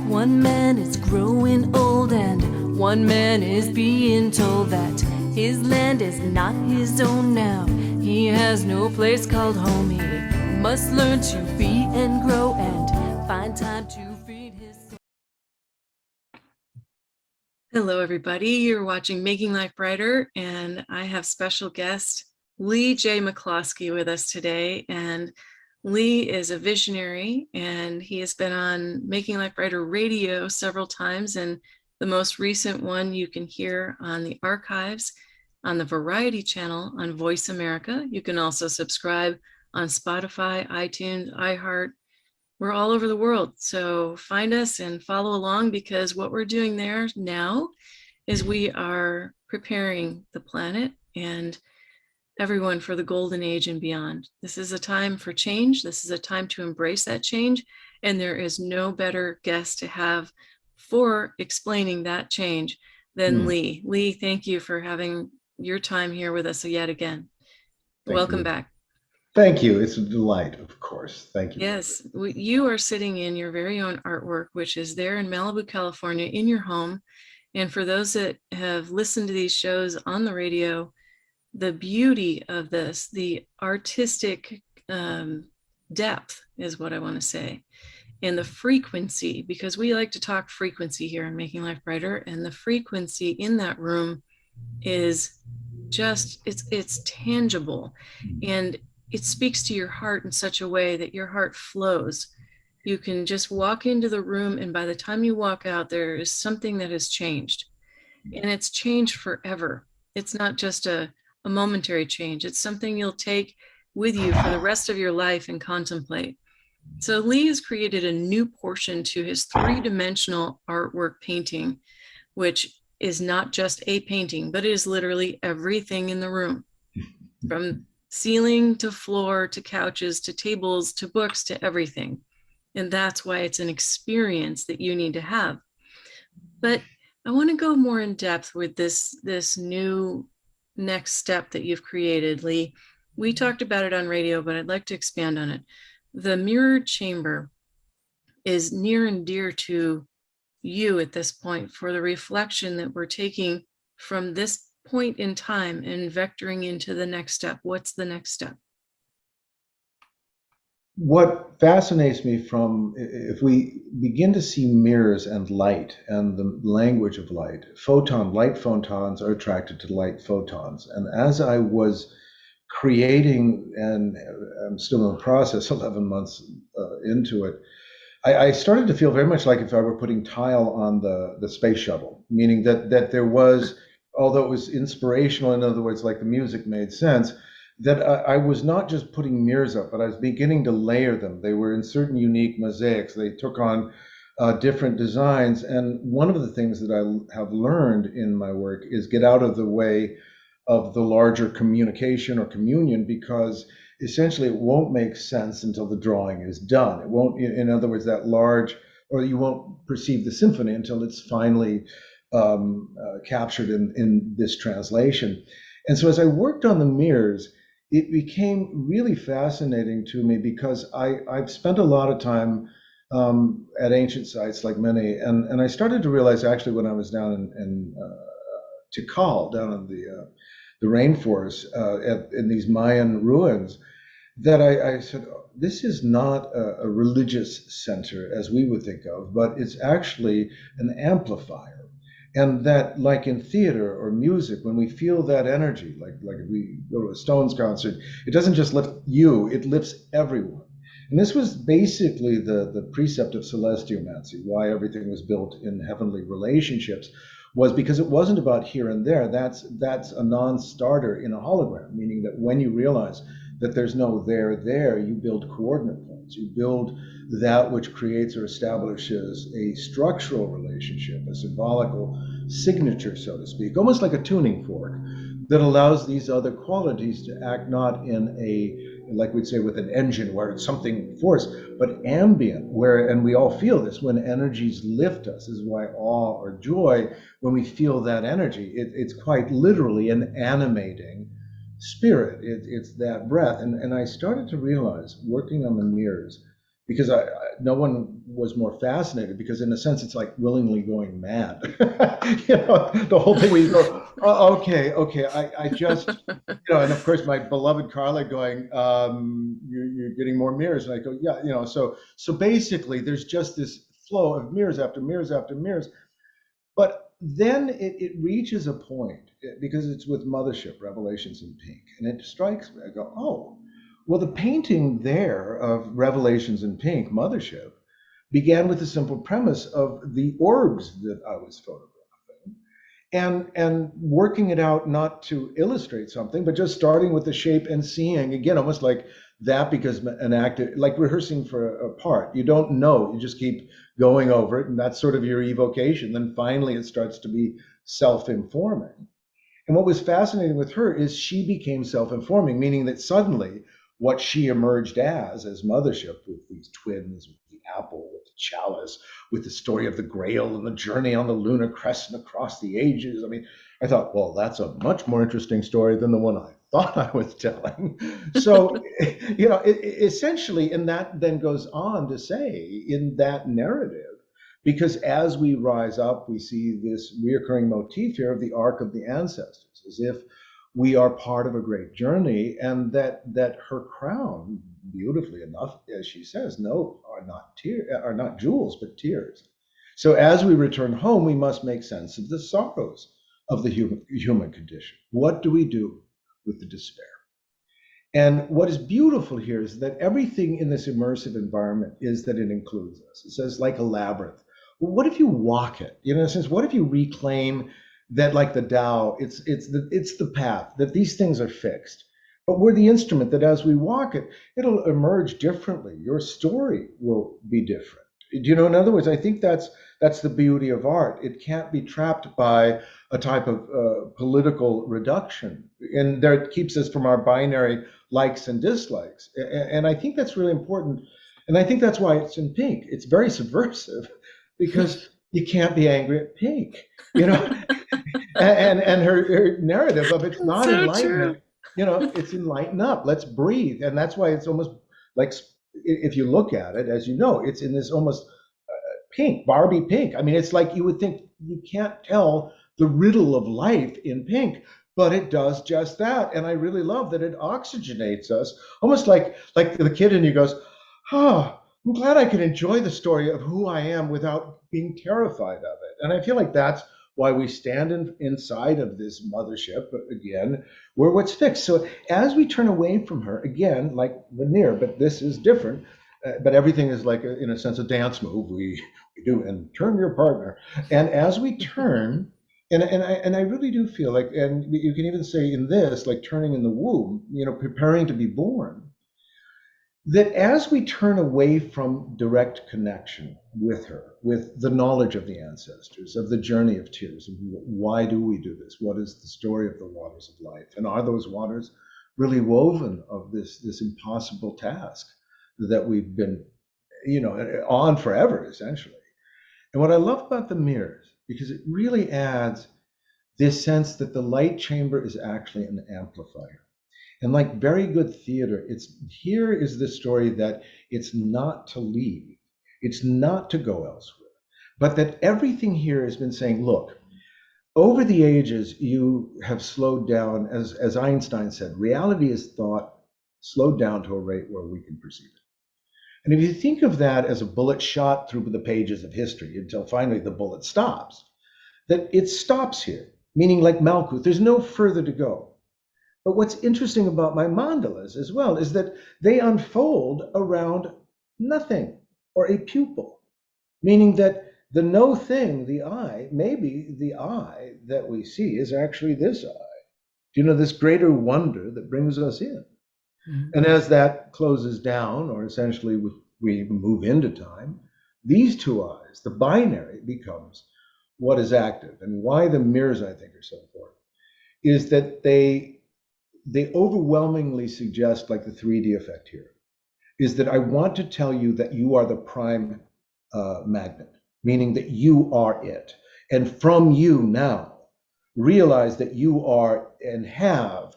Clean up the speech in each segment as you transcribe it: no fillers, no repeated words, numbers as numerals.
One man is growing old and one man is being told that his land is not his own now. He has no place called home. He must learn to be and grow and find time to feed his soul. Hello, everybody. You're watching Making Life Brighter, and I have special guest Leigh J. Mccloskey with us today. And Leigh is a visionary, and he has been on Making Life Brighter radio several times. And the most recent one you can hear on the archives on the Variety channel on Voice America. You can also subscribe on Spotify, iTunes, iHeart. We're all over the world. So find us and follow along, because what we're doing there now is we are preparing the planet and everyone for the golden age and beyond. This is a time for change. This is a time to embrace that change. And there is no better guest to have for explaining that change than Leigh. Leigh, thank you for having your time here with us yet again. Welcome back. Thank you. It's a delight, of course. Thank you. Yes, you are sitting in your very own artwork, which is there in Malibu, California, in your home. And for those that have listened to these shows on the radio, the beauty of this, the artistic depth is what I want to say, and the frequency, because we like to talk frequency here in Making Life Brighter, and the frequency in that room is just, it's tangible, and it speaks to your heart in such a way that your heart flows. You can just walk into the room, and by the time you walk out, there is something that has changed, and it's changed forever. It's not just a momentary change. It's something you'll take with you for the rest of your life and contemplate. So Leigh has created a new portion to his three-dimensional artwork painting, which is not just a painting, but it is literally everything in the room, from ceiling to floor to couches to tables to books to everything. And that's why it's an experience that you need to have. But I want to go more in depth with this new next step that you've created, Leigh. We talked about it on radio, but I'd like to expand on it. The mirrored chamber is near and dear to you at this point, for the reflection that we're taking from this point in time and vectoring into the next step. What's the next step? What fascinates me from, if we begin to see mirrors and light and the language of light, light photons are attracted to light photons. And as I was creating, and I'm still in the process, 11 months into it, I started to feel very much like if I were putting tile on the space shuttle, meaning that there was, although it was inspirational, in other words, like the music made sense, that I was not just putting mirrors up, but I was beginning to layer them. They were in certain unique mosaics. They took on different designs. And one of the things that I have learned in my work is get out of the way of the larger communication or communion, because essentially it won't make sense until the drawing is done. It won't, in other words, that large, or you won't perceive the symphony until it's finally captured in this translation. And so as I worked on the mirrors, it became really fascinating to me, because I've spent a lot of time at ancient sites, like many, and I started to realize, actually, when I was down in Tikal, down in the rainforest, in these Mayan ruins, that I said, this is not a religious center as we would think of, but it's actually an amplifier. And that, like in theater or music, when we feel that energy, like if we go to a Stones concert, it doesn't just lift you, it lifts everyone. And this was basically the precept of celestiomancy, why everything was built in heavenly relationships, was because it wasn't about here and there. That's a non-starter in a hologram, meaning that when you realize that there's no there, you build coordinate points. You build that which creates or establishes a structural relationship, a symbolical signature, so to speak, almost like a tuning fork, that allows these other qualities to act not in a, like we'd say with an engine where it's something forced, but ambient, where, and we all feel this, when energies lift us. This is why awe or joy, when we feel that energy, it's quite literally an animating spirit. It's that breath. And I started to realize, working on the mirrors, because no one was more fascinated, because in a sense it's like willingly going mad. The whole thing where you go, oh, okay, I just, and of course my beloved Carla going, you're getting more mirrors, and I go, yeah, so basically there's just this flow of mirrors after mirrors after mirrors. But then it reaches a point, because it's with Mothership, Revelations in Pink, and it strikes me. I go, oh, well, the painting there of Revelations in Pink, Mothership, began with the simple premise of the orbs that I was photographing, and working it out not to illustrate something, but just starting with the shape and seeing, again, almost like that, because an actor, like rehearsing for a part, you don't know, you just keep going over it, and that's sort of your evocation. Then finally it starts to be self-informing. And what was fascinating with her is she became self-informing, meaning that suddenly what she emerged as Mothership, with these twins, with the apple, with the chalice, with the story of the Grail and the journey on the lunar crescent across the ages. I mean, I thought, well, that's a much more interesting story than the one I thought I was telling. So, essentially, and that then goes on to say in that narrative, because as we rise up, we see this reoccurring motif here of the arc of the ancestors, as if we are part of a great journey, and that her crown, beautifully enough, as she says, no, are not jewels, but tears. So as we return home, we must make sense of the sorrows of the human condition. What do we do with the despair? And what is beautiful here is that everything in this immersive environment is that it includes us. It says, like a labyrinth. Well, what if you walk it? In a sense, what if you reclaim that, like the Tao, it's the path, that these things are fixed, but we're the instrument that as we walk it, it'll emerge differently. Your story will be different. In other words, I think that's the beauty of art. It can't be trapped by a type of political reduction, and there it keeps us from our binary likes and dislikes. And I think that's really important. And I think that's why it's in Pink. It's very subversive, because you can't be angry at Pink, and her narrative of it's not So enlightenment, true. it's enlighten up, let's breathe. And that's why it's almost like, if you look at it, as you know, it's in this almost pink, Barbie pink. I mean, it's like you would think you can't tell the riddle of life in Pink, but it does just that. And I really love that it oxygenates us, almost like the kid in you goes, oh, I'm glad I can enjoy the story of who I am without being terrified of it. And I feel like that's why we stand inside of this Mothership, again, where what's fixed. So as we turn away from her, again, like Veneer, but this is different, but everything is like, in a sense, a dance move. We do, and turn your partner. And as we turn, and I really do feel like, and you can even say in this, like turning in the womb, preparing to be born, that as we turn away from direct connection with her, with the knowledge of the ancestors, of the journey of tears, of why do we do this? What is the story of the waters of life? And are those waters really woven of this impossible task that we've been, on forever, essentially? And what I love about the mirrors, because it really adds this sense that the light chamber is actually an amplifier. And like very good theater, here is the story that it's not to leave, it's not to go elsewhere, but that everything here has been saying, look, over the ages, you have slowed down, as Einstein said, reality is thought slowed down to a rate where we can perceive it. And if you think of that as a bullet shot through the pages of history until finally the bullet stops, that it stops here, meaning like Malkuth, there's no further to go. But what's interesting about my mandalas as well is that they unfold around nothing, or a pupil, meaning that the no thing, the eye, maybe the eye that we see is actually this eye, this greater wonder that brings us in. Mm-hmm. And as that closes down, or essentially we move into time, these two eyes, the binary, becomes what is active. And why the mirrors, I think, are so important is that they overwhelmingly suggest, like the 3D effect here, is that I want to tell you that you are the prime magnet, meaning that you are it. And from you now, realize that you are and have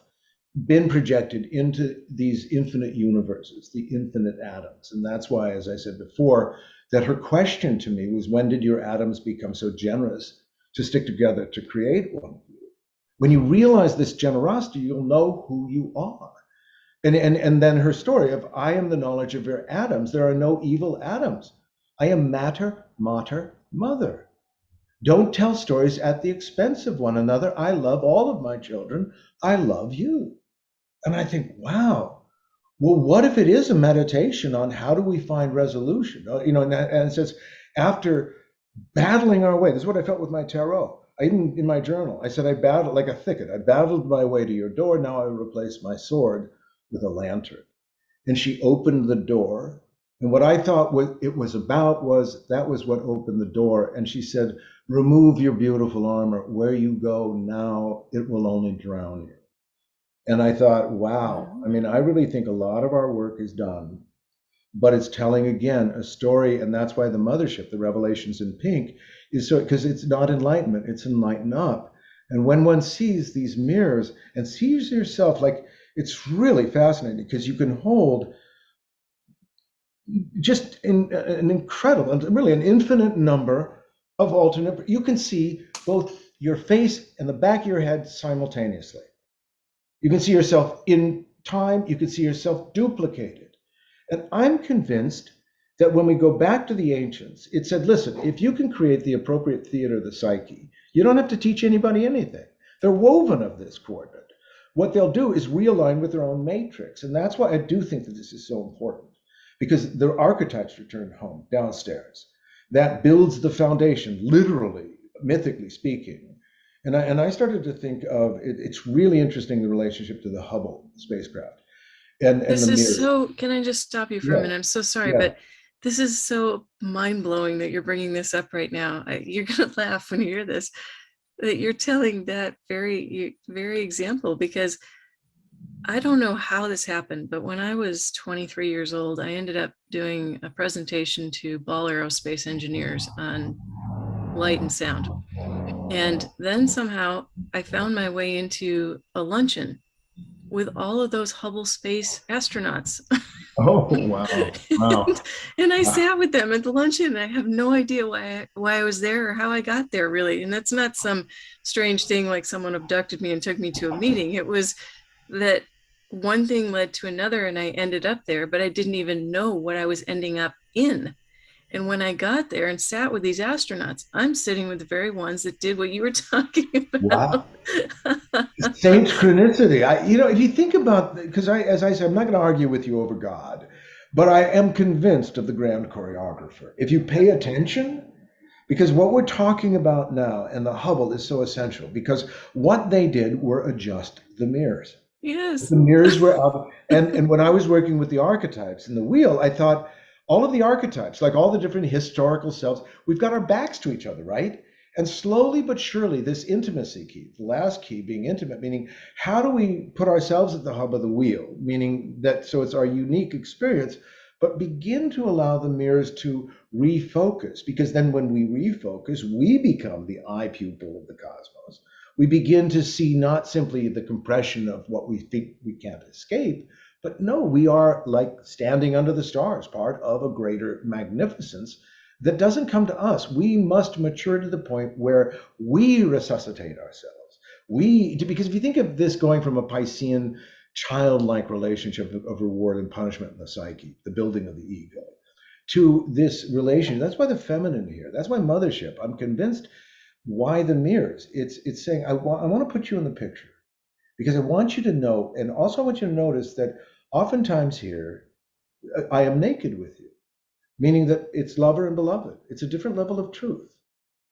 been projected into these infinite universes, the infinite atoms. And that's why, as I said before, that her question to me was, when did your atoms become so generous to stick together to create one of you? When you realize this generosity, you'll know who you are. And then her story of, I am the knowledge of your atoms. There are no evil atoms. I am matter, mater, mother. Don't tell stories at the expense of one another. I love all of my children. I love you. And I think, wow, well, what if it is a meditation on how do we find resolution? And it says, after battling our way, this is what I felt with my tarot. I even, in my journal, I said, I battled like a thicket. I battled my way to your door. Now I replace my sword with a lantern. And she opened the door. And what I thought it was about was, that was what opened the door. And she said, remove your beautiful armor. Where you go now, it will only drown you. And I thought, wow, I mean, I really think a lot of our work is done, but it's telling again a story. And that's why the mothership, the revelations in pink, is so, because it's not enlightenment, it's enlighten up. And when one sees these mirrors and sees yourself, like, it's really fascinating because you can hold just an incredible, really an infinite number of alternate, you can see both your face and the back of your head simultaneously. You can see yourself in time, you can see yourself duplicated. And I'm convinced that when we go back to the ancients, it said, listen, if you can create the appropriate theater of the psyche, you don't have to teach anybody anything. They're woven of this coordinate. What they'll do is realign with their own matrix. And that's why I do think that this is so important, because their archetypes return home downstairs. That builds the foundation, literally, mythically speaking. And I started to think of it's really interesting, the relationship to the Hubble spacecraft and This the is mirrors. so, can I just stop you for a Yeah, minute? I'm so sorry, yeah. but this is so mind-blowing that you're bringing this up right now. You're gonna laugh when you hear this, that you're telling that very example, because I don't know how this happened, but when I was 23 years old, I ended up doing a presentation to Ball Aerospace engineers on light and sound. And then somehow I found my way into a luncheon with all of those Hubble space astronauts. Oh, wow, wow. And I sat with them at the luncheon. I have no idea why I was there or how I got there, really. And that's not some strange thing like someone abducted me and took me to a meeting. It was that one thing led to another and I ended up there, but I didn't even know what I was ending up in. And when I got there and sat with these astronauts, I'm sitting with the very ones that did what you were talking Wow. about. Synchronicity. If you think about, because as I said, I'm not going to argue with you over God, but I am convinced of the grand choreographer. If you pay attention, because what we're talking about now and the Hubble is so essential, because what they did were adjust the mirrors. Yes. The mirrors were up. And when I was working with the archetypes in the wheel, I thought all of the archetypes, like all the different historical selves, we've got our backs to each other, right? And slowly but surely, this intimacy key, the last key being intimate, meaning how do we put ourselves at the hub of the wheel, meaning that so it's our unique experience, but begin to allow the mirrors to refocus, because then when we refocus, we become the eye pupil of the cosmos. We begin to see not simply the compression of what we think we can't escape, but no, we are like standing under the stars, part of a greater magnificence that doesn't come to us. We must mature to the point where we resuscitate ourselves. Because if you think of this going from a Piscean childlike relationship of reward and punishment in the psyche, the building of the ego, to this relation, that's why the feminine here, that's why mothership. I'm convinced why the mirrors. It's saying, I want to put you in the picture because I want you to know, and also I want you to notice that oftentimes here, I am naked with you, meaning that it's lover and beloved. It's a different level of truth.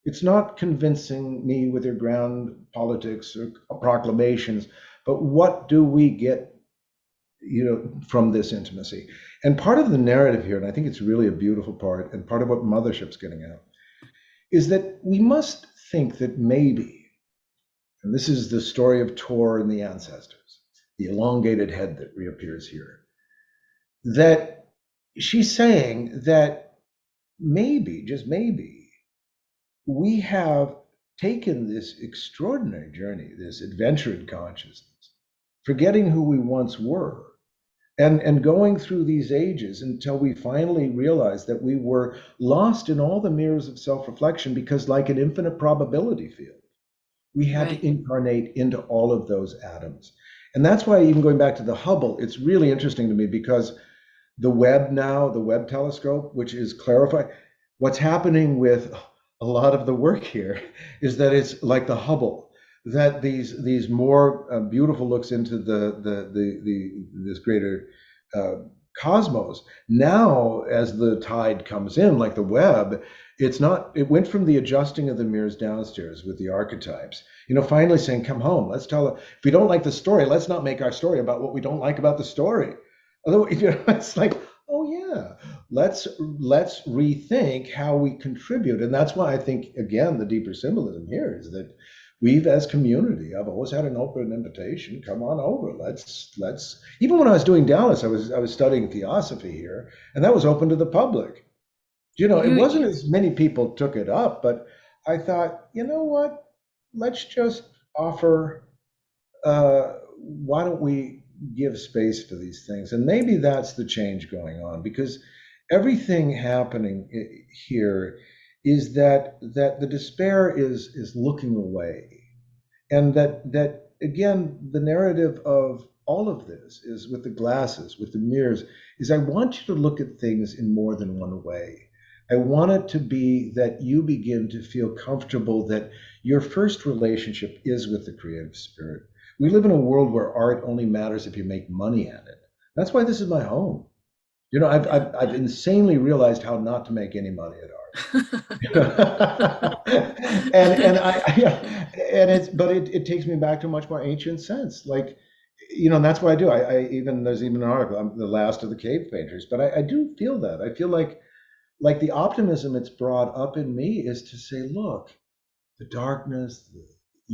It's not convincing me with your grand politics or proclamations, but what do we get, from this intimacy? And part of the narrative here, and I think it's really a beautiful part, and part of what mothership's getting at, is that we must think that maybe, and this is the story of Tor and the ancestors, the elongated head that reappears here, that she's saying that maybe, just maybe, we have taken this extraordinary journey, this adventure in consciousness, forgetting who we once were, and going through these ages until we finally realized that we were lost in all the mirrors of self-reflection, because like an infinite probability field, we had to Right. incarnate into all of those atoms. And that's why, even going back to the Hubble, it's really interesting to me, because the Webb now, the Webb telescope, which is clarifying, what's happening with a lot of the work here is that it's like the Hubble, that these more beautiful looks into this greater uh, cosmos. Now, as the tide comes in, like the Webb, it's not. It went from the adjusting of the mirrors downstairs with the archetypes, finally saying, "Come home. Let's tell. If we don't like the story, let's not make our story about what we don't like about the story." Although, it's like, oh yeah, let's rethink how we contribute. And that's why I think, again, the deeper symbolism here is that we've, as community, I've always had an open invitation. Come on over. Let's. Even when I was doing Dallas, I was studying theosophy here, and that was open to the public. It You, wasn't as many people took it up, but I thought, you know what? Let's just offer, why don't we give space for these things? And maybe that's the change going on, because everything happening here is that the despair is looking away, and that again, the narrative of all of this is with the glasses, with the mirrors, is I want you to look at things in more than one way. I want it to be that you begin to feel comfortable that your first relationship is with the creative spirit. We live in a world where art only matters if you make money at it. That's why this is my home. I've insanely realized how not to make any money at art. And it takes me back to a much more ancient sense. Like, and that's what I do. There's even an article, I'm the last of the cave painters, but I do feel that. I feel like the optimism it's brought up in me is to say, look, the darkness, the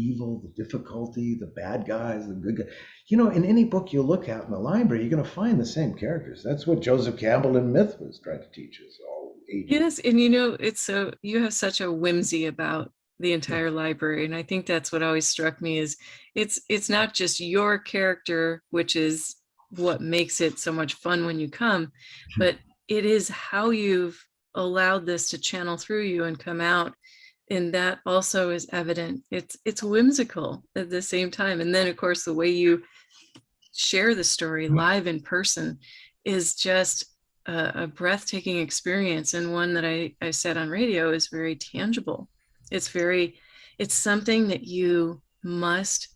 evil, the difficulty, the bad guys, the good guys. In any book you look at in the library, you're going to find the same characters. That's what Joseph Campbell in Myth was trying to teach us all ages. yes, and it's so you have such a whimsy about the entire library, and I think that's what always struck me is it's not just your character, which is what makes it so much fun when you come, but it is how you've allowed this to channel through you and come out, and that also is evident. It's whimsical at the same time, and then of course the way you share the story live in person is just a breathtaking experience, and one that I said on radio is very tangible. It's something that you must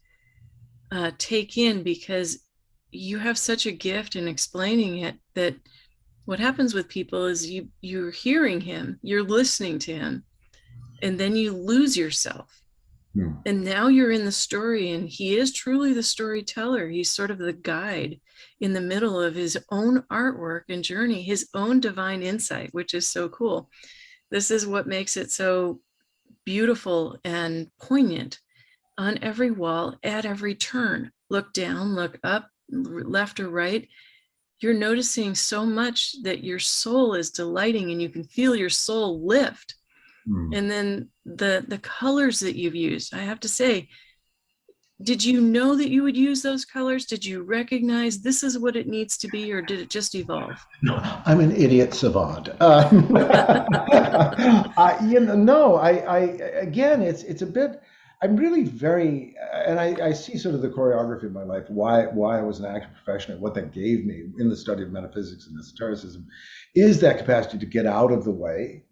take in, because you have such a gift in explaining it, that what happens with people is you're hearing him, you're listening to him, and then you lose yourself. And now you're in the story, and he is truly the storyteller. He's sort of the guide in the middle of his own artwork and journey, his own divine insight, which is so cool. This is what makes it so beautiful and poignant. On every wall, at every turn, look down, look up, left or right, you're noticing so much that your soul is delighting, and you can feel your soul lift. And then the colors that you've used, I have to say, did you know that you would use those colors? Did you recognize this is what it needs to be, or did it just evolve? No, I'm an idiot savant. No, again, it's a bit. I'm really very, and I see sort of the choreography of my life, why I was an acting professional, what that gave me in the study of metaphysics and esotericism, is that capacity to get out of the way.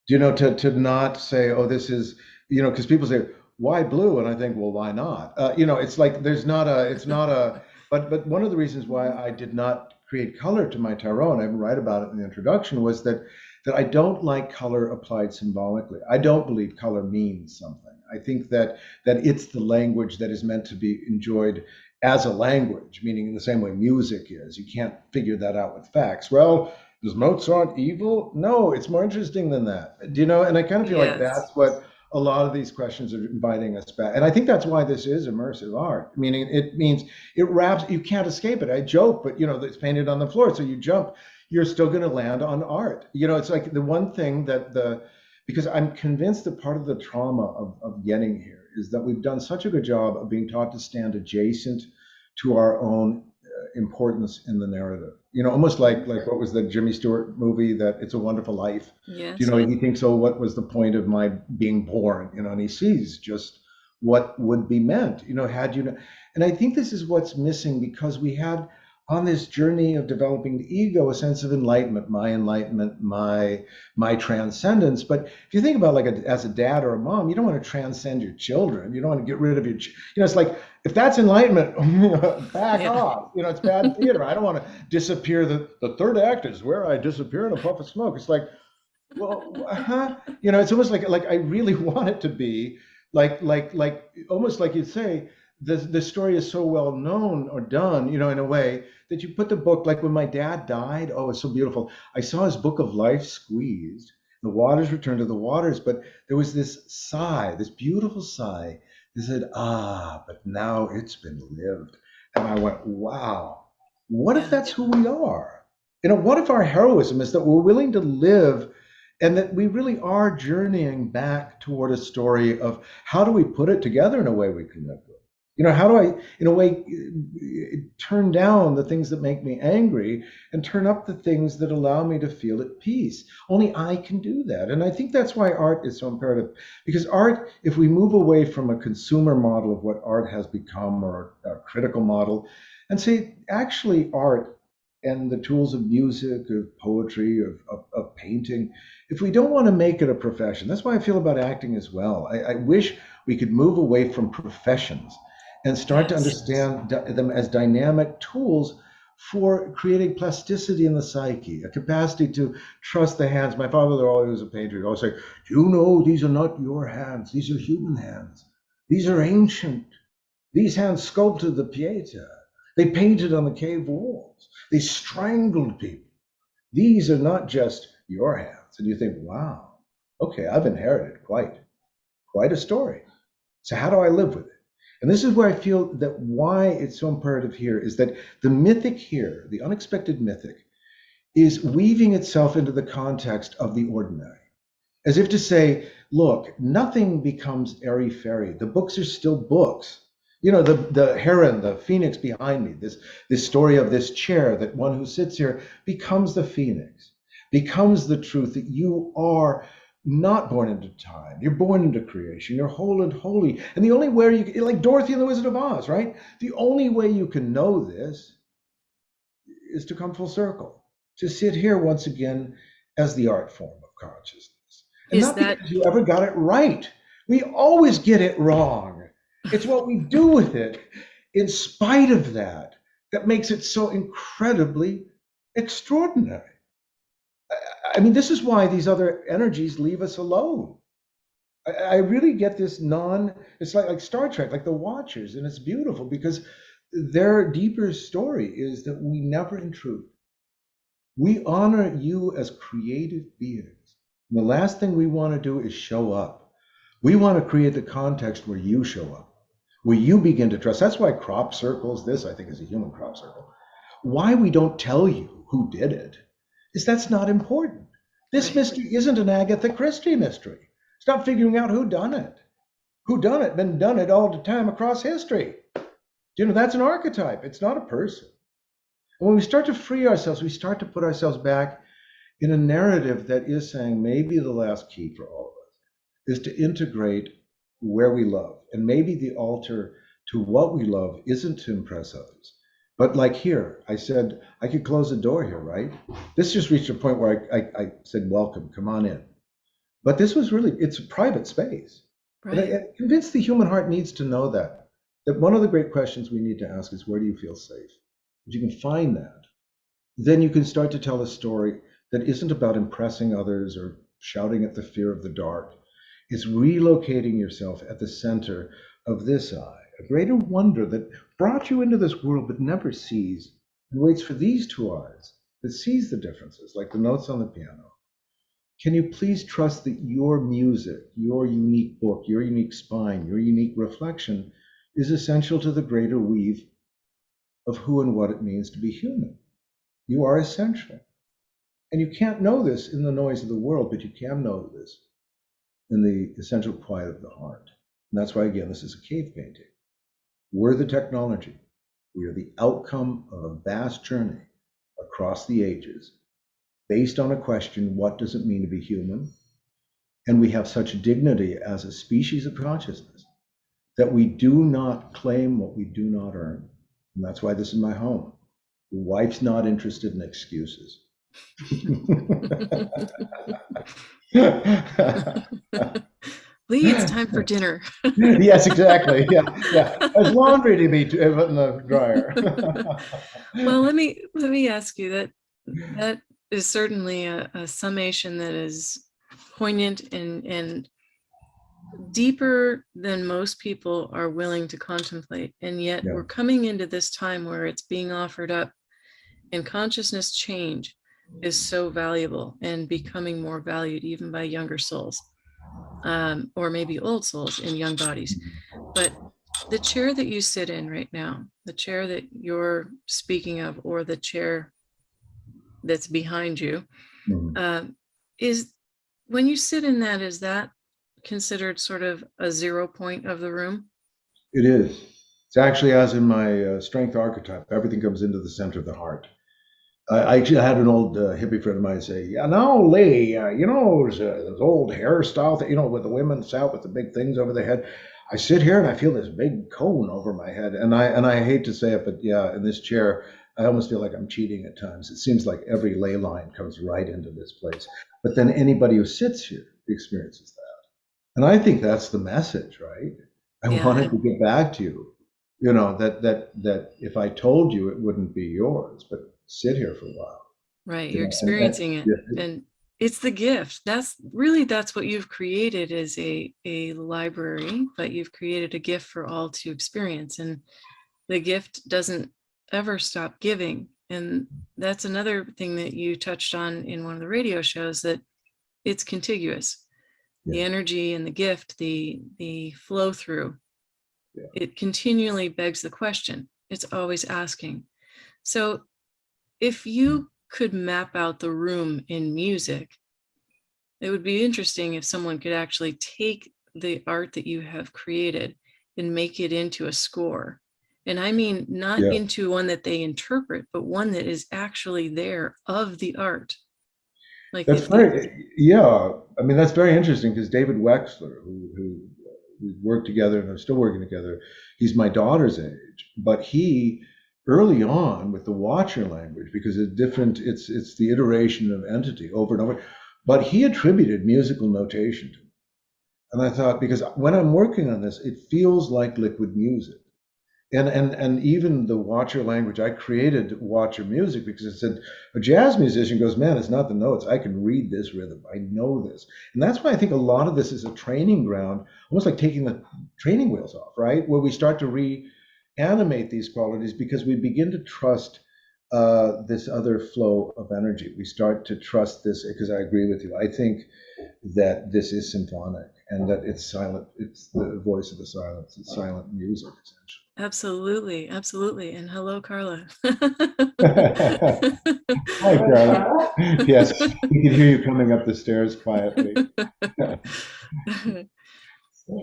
To not say, oh, this is, because people say, why blue? And I think, well, why not? It's like it's not a, but one of the reasons why I did not create color to my tarot, and I write about it in the introduction, was that I don't like color applied symbolically. I don't believe color means something. I think that it's the language that is meant to be enjoyed as a language, meaning in the same way music is. You can't figure that out with facts. Well, is Mozart evil? No, it's more interesting than that. And I kind of feel like that's what a lot of these questions are inviting us back. And I think that's why this is immersive art, meaning it means it wraps, you can't escape it. I joke, but it's painted on the floor, so you jump, you're still going to land on art. It's like the one thing because I'm convinced that part of the trauma of getting here is that we've done such a good job of being taught to stand adjacent to our own importance in the narrative. You know, almost like what was the Jimmy Stewart movie, that It's a Wonderful Life? Yes. You know, he thinks, oh, what was the point of my being born? You know, and he sees just what would be meant, you know, had you know. And I think this is what's missing, because we had on this journey of developing the ego a sense of enlightenment, my transcendence. But if you think about, like, as a dad or a mom, you don't want to transcend your children. You don't want to get rid of your, you know, it's like, if that's enlightenment, back off. You know, it's bad theater. I don't want to disappear. The third act is where I disappear in a puff of smoke. It's like, well, you know, it's almost like I really want it to be like almost like you'd say, the story is so well known or done, you know, in a way that you put the book, like when my dad died, oh, it's so beautiful. I saw his book of life squeezed, the waters returned to the waters, but there was this sigh, this beautiful sigh that said, ah, but now it's been lived. And I went, wow, what if that's who we are? You know, what if our heroism is that we're willing to live, and that we really are journeying back toward a story of how do we put it together in a way we can live with? You know, how do I, in a way, turn down the things that make me angry and turn up the things that allow me to feel at peace? Only I can do that. And I think that's why art is so imperative. Because art, if we move away from a consumer model of what art has become, or a critical model, and say, actually, art and the tools of music, of poetry, of painting, if we don't want to make it a profession, that's why I feel about acting as well. I wish we could move away from professions and start to understand them as dynamic tools for creating plasticity in the psyche, a capacity to trust the hands. My father always was a painter. He'd always say, you know, these are not your hands. These are human hands. These are ancient. These hands sculpted the Pieta. They painted on the cave walls. They strangled people. These are not just your hands. And you think, wow, okay, I've inherited quite a story. So how do I live with it? And this is where I feel that why it's so imperative here is that the mythic here, the unexpected mythic, is weaving itself into the context of the ordinary. As if to say, look, nothing becomes airy-fairy. The books are still books. You know, the heron, the phoenix behind me, this story of this chair, that one who sits here becomes the phoenix, becomes the truth that you are not born into time. You're born into creation. You're whole and holy. And the only way you can, like Dorothy and the Wizard of Oz, right? The only way you can know this is to come full circle, to sit here once again as the art form of consciousness. And not because you ever got it right. We always get it wrong. It's what we do with it in spite of that makes it so incredibly extraordinary. I mean, this is why these other energies leave us alone. I really get this it's like Star Trek, like the Watchers, and it's beautiful because their deeper story is that we never intrude. We honor you as creative beings. And the last thing we want to do is show up. We want to create the context where you show up, where you begin to trust. That's why crop circles, this I think is a human crop circle. Why we don't tell you who did it is that's not important. This mystery isn't an Agatha Christie mystery. It's not figuring out who done it. Who done it, been done it all the time across history. You know, that's an archetype. It's not a person. And when we start to free ourselves, we start to put ourselves back in a narrative that is saying maybe the last key for all of us is to integrate where we love. And maybe the altar to what we love isn't to impress others. But like here, I said, I could close the door here, right? This just reached a point where I said, welcome, come on in. But this was really, it's a private space. Right. And I'm convinced the human heart needs to know that one of the great questions we need to ask is, where do you feel safe? If you can find that, then you can start to tell a story that isn't about impressing others or shouting at the fear of the dark. It's relocating yourself at the center of this eye, a greater wonder that brought you into this world but never sees, and waits for these two eyes that sees the differences, like the notes on the piano. Can you please trust that your music, your unique book, your unique spine, your unique reflection is essential to the greater weave of who and what it means to be human? You are essential. And you can't know this in the noise of the world, but you can know this in the essential quiet of the heart. And that's why, again, this is a cave painting. We're the technology. We are the outcome of a vast journey across the ages, based on a question, what does it mean to be human? And we have such dignity as a species of consciousness that we do not claim what we do not earn. And that's why this is my home. The wife's not interested in excuses. Leigh, it's time for dinner. Yes, exactly. Yeah, yeah. There's laundry to be put in the dryer. Well, let me ask you that is certainly a summation that is poignant and deeper than most people are willing to contemplate. And yet Yeah. we're coming into this time where it's being offered up, and consciousness change is so valuable and becoming more valued even by younger souls, or maybe old souls in young bodies. But the chair that you sit in right now, the chair that you're speaking of, or the chair that's behind you, is, when you sit in that, is that considered sort of a 0 point of the room? It is. It's actually, as in my strength archetype, everything comes into the center of the heart. I actually had an old hippie friend of mine say, "Yeah, no, Leigh, those old hairstyle that, with the women out with the big things over their head. I sit here and I feel this big cone over my head, and I hate to say it, but yeah, in this chair, I almost feel like I'm cheating at times. It seems like every ley line comes right into this place. But then anybody who sits here experiences that, and I think that's the message, right? I wanted to get back to you, that if I told you, it wouldn't be yours, but sit here for a while. Right, you're experiencing it, and it's the gift. That's what you've created, is a library, but you've created a gift for all to experience, and the gift doesn't ever stop giving. And that's another thing that you touched on in one of the radio shows, that it's contiguous. The energy and the gift, the flow through, it continually begs the question. It's always asking. So if you could map out the room in music, it would be interesting if someone could actually take the art that you have created and make it into a score. And I mean, not into one that they interpret, but one that is actually there of the art. Like that's I mean, that's very interesting, because David Wexler, who we worked together and are still working together, he's my daughter's age, but he, early on with the Watcher language, because it's the iteration of entity over and over, but he attributed musical notation to me. And I thought, because when I'm working on this, it feels like liquid music. And even the Watcher language, I created Watcher music because it said, a jazz musician goes, man, it's not the notes. I can read this rhythm. I know this. And that's why I think a lot of this is a training ground, almost like taking the training wheels off, right? Where we start to reanimate these qualities, because we begin to trust this other flow of energy. We start to trust this, because I agree with you. I think that this is symphonic, and that it's silent. It's the voice of the silence. It's silent music, essentially. Absolutely, absolutely. And hello, Carla. Hi, Carla. Yes, we can hear you coming up the stairs quietly.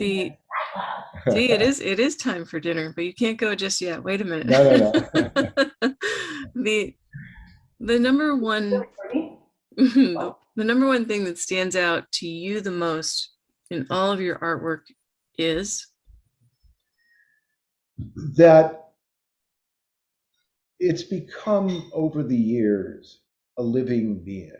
See, it is time for dinner, but you can't go just yet. Wait a minute. No. The number one the number one thing that stands out to you the most in all of your artwork is that it's become, over the years, a living being.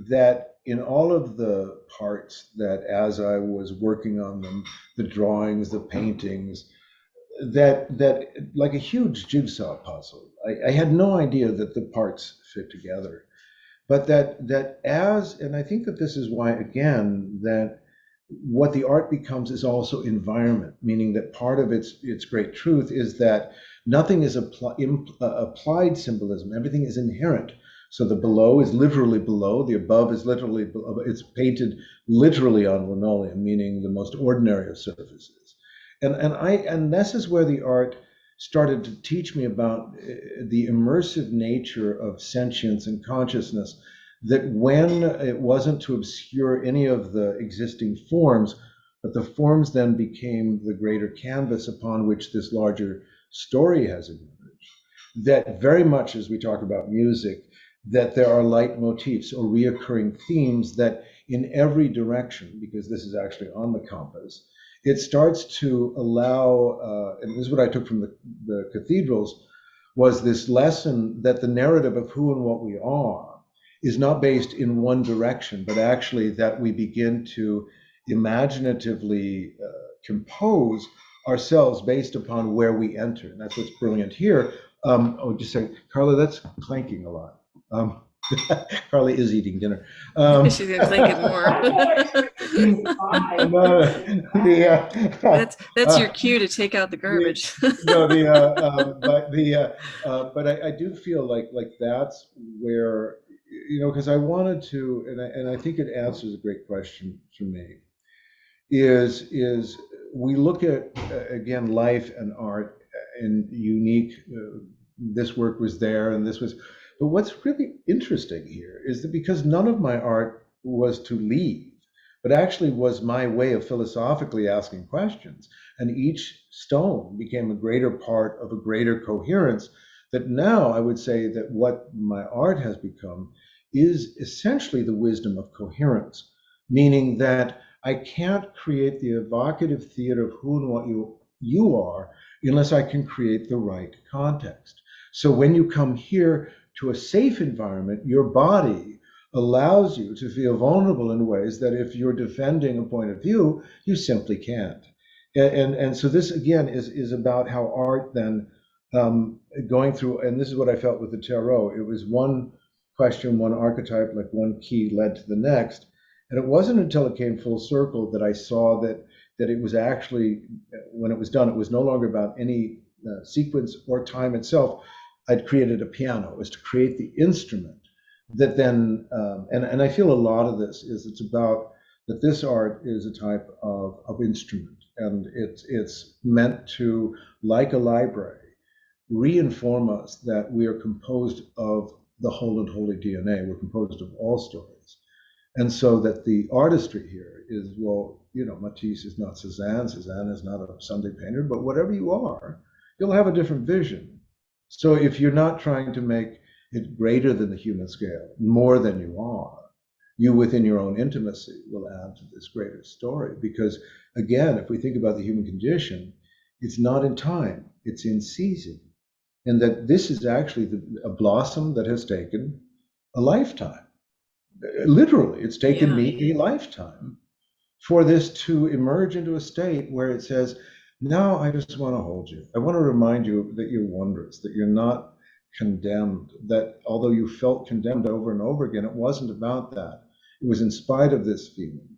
That in all of the parts, that as I was working on them, the drawings, the paintings, that like a huge jigsaw puzzle, I had no idea that the parts fit together. But that as, and I think that this is why, again, that what the art becomes is also environment, meaning that part of its great truth is that nothing is applied symbolism. Everything is inherent. So the below is literally below, the above is literally below. It's painted literally on linoleum, meaning the most ordinary of surfaces. And this is where the art started to teach me about the immersive nature of sentience and consciousness, that when it wasn't to obscure any of the existing forms, but the forms then became the greater canvas upon which this larger story has emerged. that very much as we talk about music, that there are leitmotifs or reoccurring themes that in every direction, because this is actually on the compass, it starts to allow, and this is what I took from the cathedrals, was this lesson that the narrative of who and what we are is not based in one direction, but actually that we begin to imaginatively compose ourselves based upon where we enter. And that's what's brilliant here. Just say, Carla, that's clanking a lot. Carly is eating dinner. She's gonna clink it more. That's your cue to take out the garbage. But I do feel like that's where, because I wanted to, and I think it answers a great question for me. Is we look at again life and art in unique. This work was there, and this was. But what's really interesting here is that because none of my art was to leave, but actually was my way of philosophically asking questions, and each stone became a greater part of a greater coherence, that now I would say that what my art has become is essentially the wisdom of coherence, meaning that I can't create the evocative theater of who and what you are unless I can create the right context. So when you come here to a safe environment, your body allows you to feel vulnerable in ways that if you're defending a point of view, you simply can't. And so this again is about how art then going through, and this is what I felt with the tarot. It was one question, one archetype, like one key led to the next. And it wasn't until it came full circle that I saw that it was actually, when it was done, it was no longer about any sequence or time itself. I'd created a piano. It was to create the instrument that then, and I feel a lot of this is it's about that this art is a type of instrument, and it's meant to, like a library, reinform us that we are composed of the whole and holy DNA. We're composed of all stories. And so that the artistry here is, well, Matisse is not Cézanne, Cézanne is not a Sunday painter, but whatever you are, you'll have a different vision. So if you're not trying to make it greater than the human scale, more than you are, you within your own intimacy will add to this greater story. Because again, if we think about the human condition, it's not in time, it's in season. And that this is actually a blossom that has taken a lifetime. Literally, it's taken me a lifetime for this to emerge into a state where it says, now I just want to hold you. I want to remind you that you're wondrous, that you're not condemned, that although you felt condemned over and over again, it wasn't about that. It was in spite of this feeling.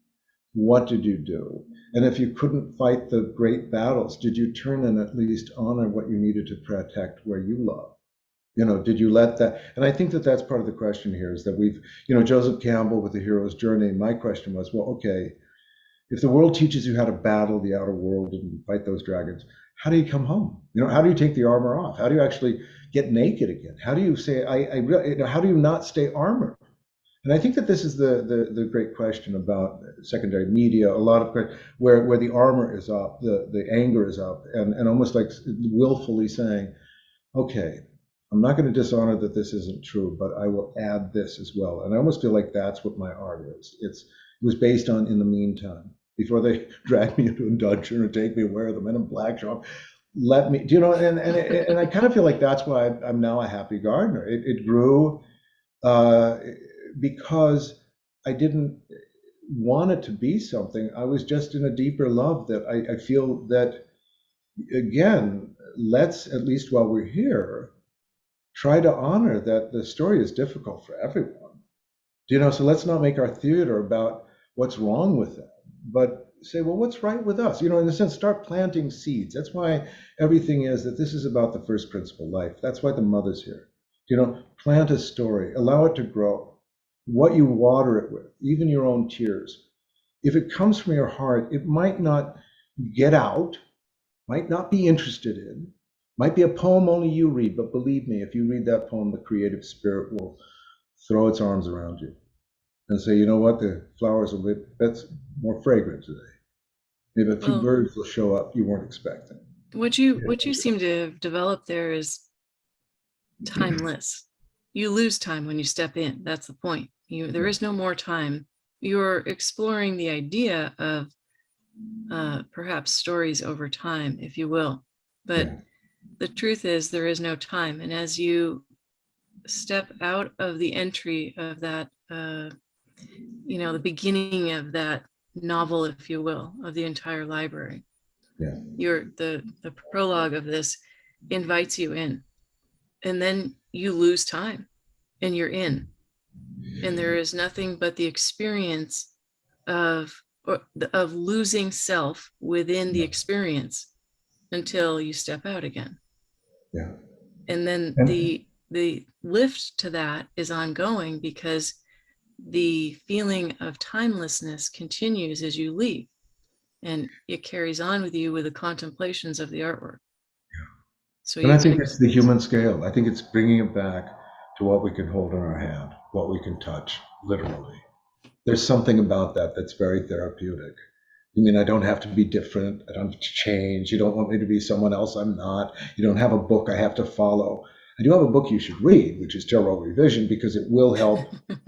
What did you do? And if you couldn't fight the great battles, did you turn and at least honor what you needed to protect where you love? Did you let that? And I think that that's part of the question here is that we've, Joseph Campbell with The Hero's Journey, my question was, well, okay, if the world teaches you how to battle the outer world and fight those dragons, how do you come home? How do you take the armor off? How do you actually get naked again? How do you say, how do you not stay armored? And I think that this is the great question about secondary media, a lot of where the armor is up, the anger is up, and almost like willfully saying, okay, I'm not going to dishonor that this isn't true, but I will add this as well. And I almost feel like that's what my art is. It was based on in the meantime, before they drag me into a dungeon or take me where the men in black show up, let me, and I kind of feel like that's why I'm now a happy gardener. It grew because I didn't want it to be something. I was just in a deeper love that I feel that, again, let's, at least while we're here, try to honor that the story is difficult for everyone. So let's not make our theater about what's wrong with them, but say, well, what's right with us? In a sense, start planting seeds. That's why everything is that this is about the first principle life. That's why the mother's here. Plant a story, allow it to grow. What you water it with, even your own tears. If it comes from your heart, it might not get out, might not be interested in, might be a poem only you read, but believe me, if you read that poem, the creative spirit will throw its arms around you and say, you know what, the flowers will be that's more fragrant today. Maybe a few birds will show up you weren't expecting. What you seem to have developed there is timeless. You lose time when you step in. That's the point. There is no more time. You're exploring the idea of perhaps stories over time, if you will. But Yeah. the truth is there is no time. And as you step out of the entry of that, the beginning of that novel, if you will, of the entire library, Yeah. the prologue of this invites you in, and then you lose time and you're in, and there is nothing but the experience of losing self within the Yeah. experience until you step out again. Yeah. And then And the lift to that is ongoing, because the feeling of timelessness continues as you leave, and it carries on with you with the contemplations of the artwork. So And you I can think it's the human scale. I think it's bringing it back to what we can hold in our hand, what we can touch, literally. There's something about that that's very therapeutic. I mean, I don't have to be different. I don't have to change. You don't want me to be someone else I'm not. You don't have a book I have to follow. I do have a book you should read, which is Tarot Revision, because it will help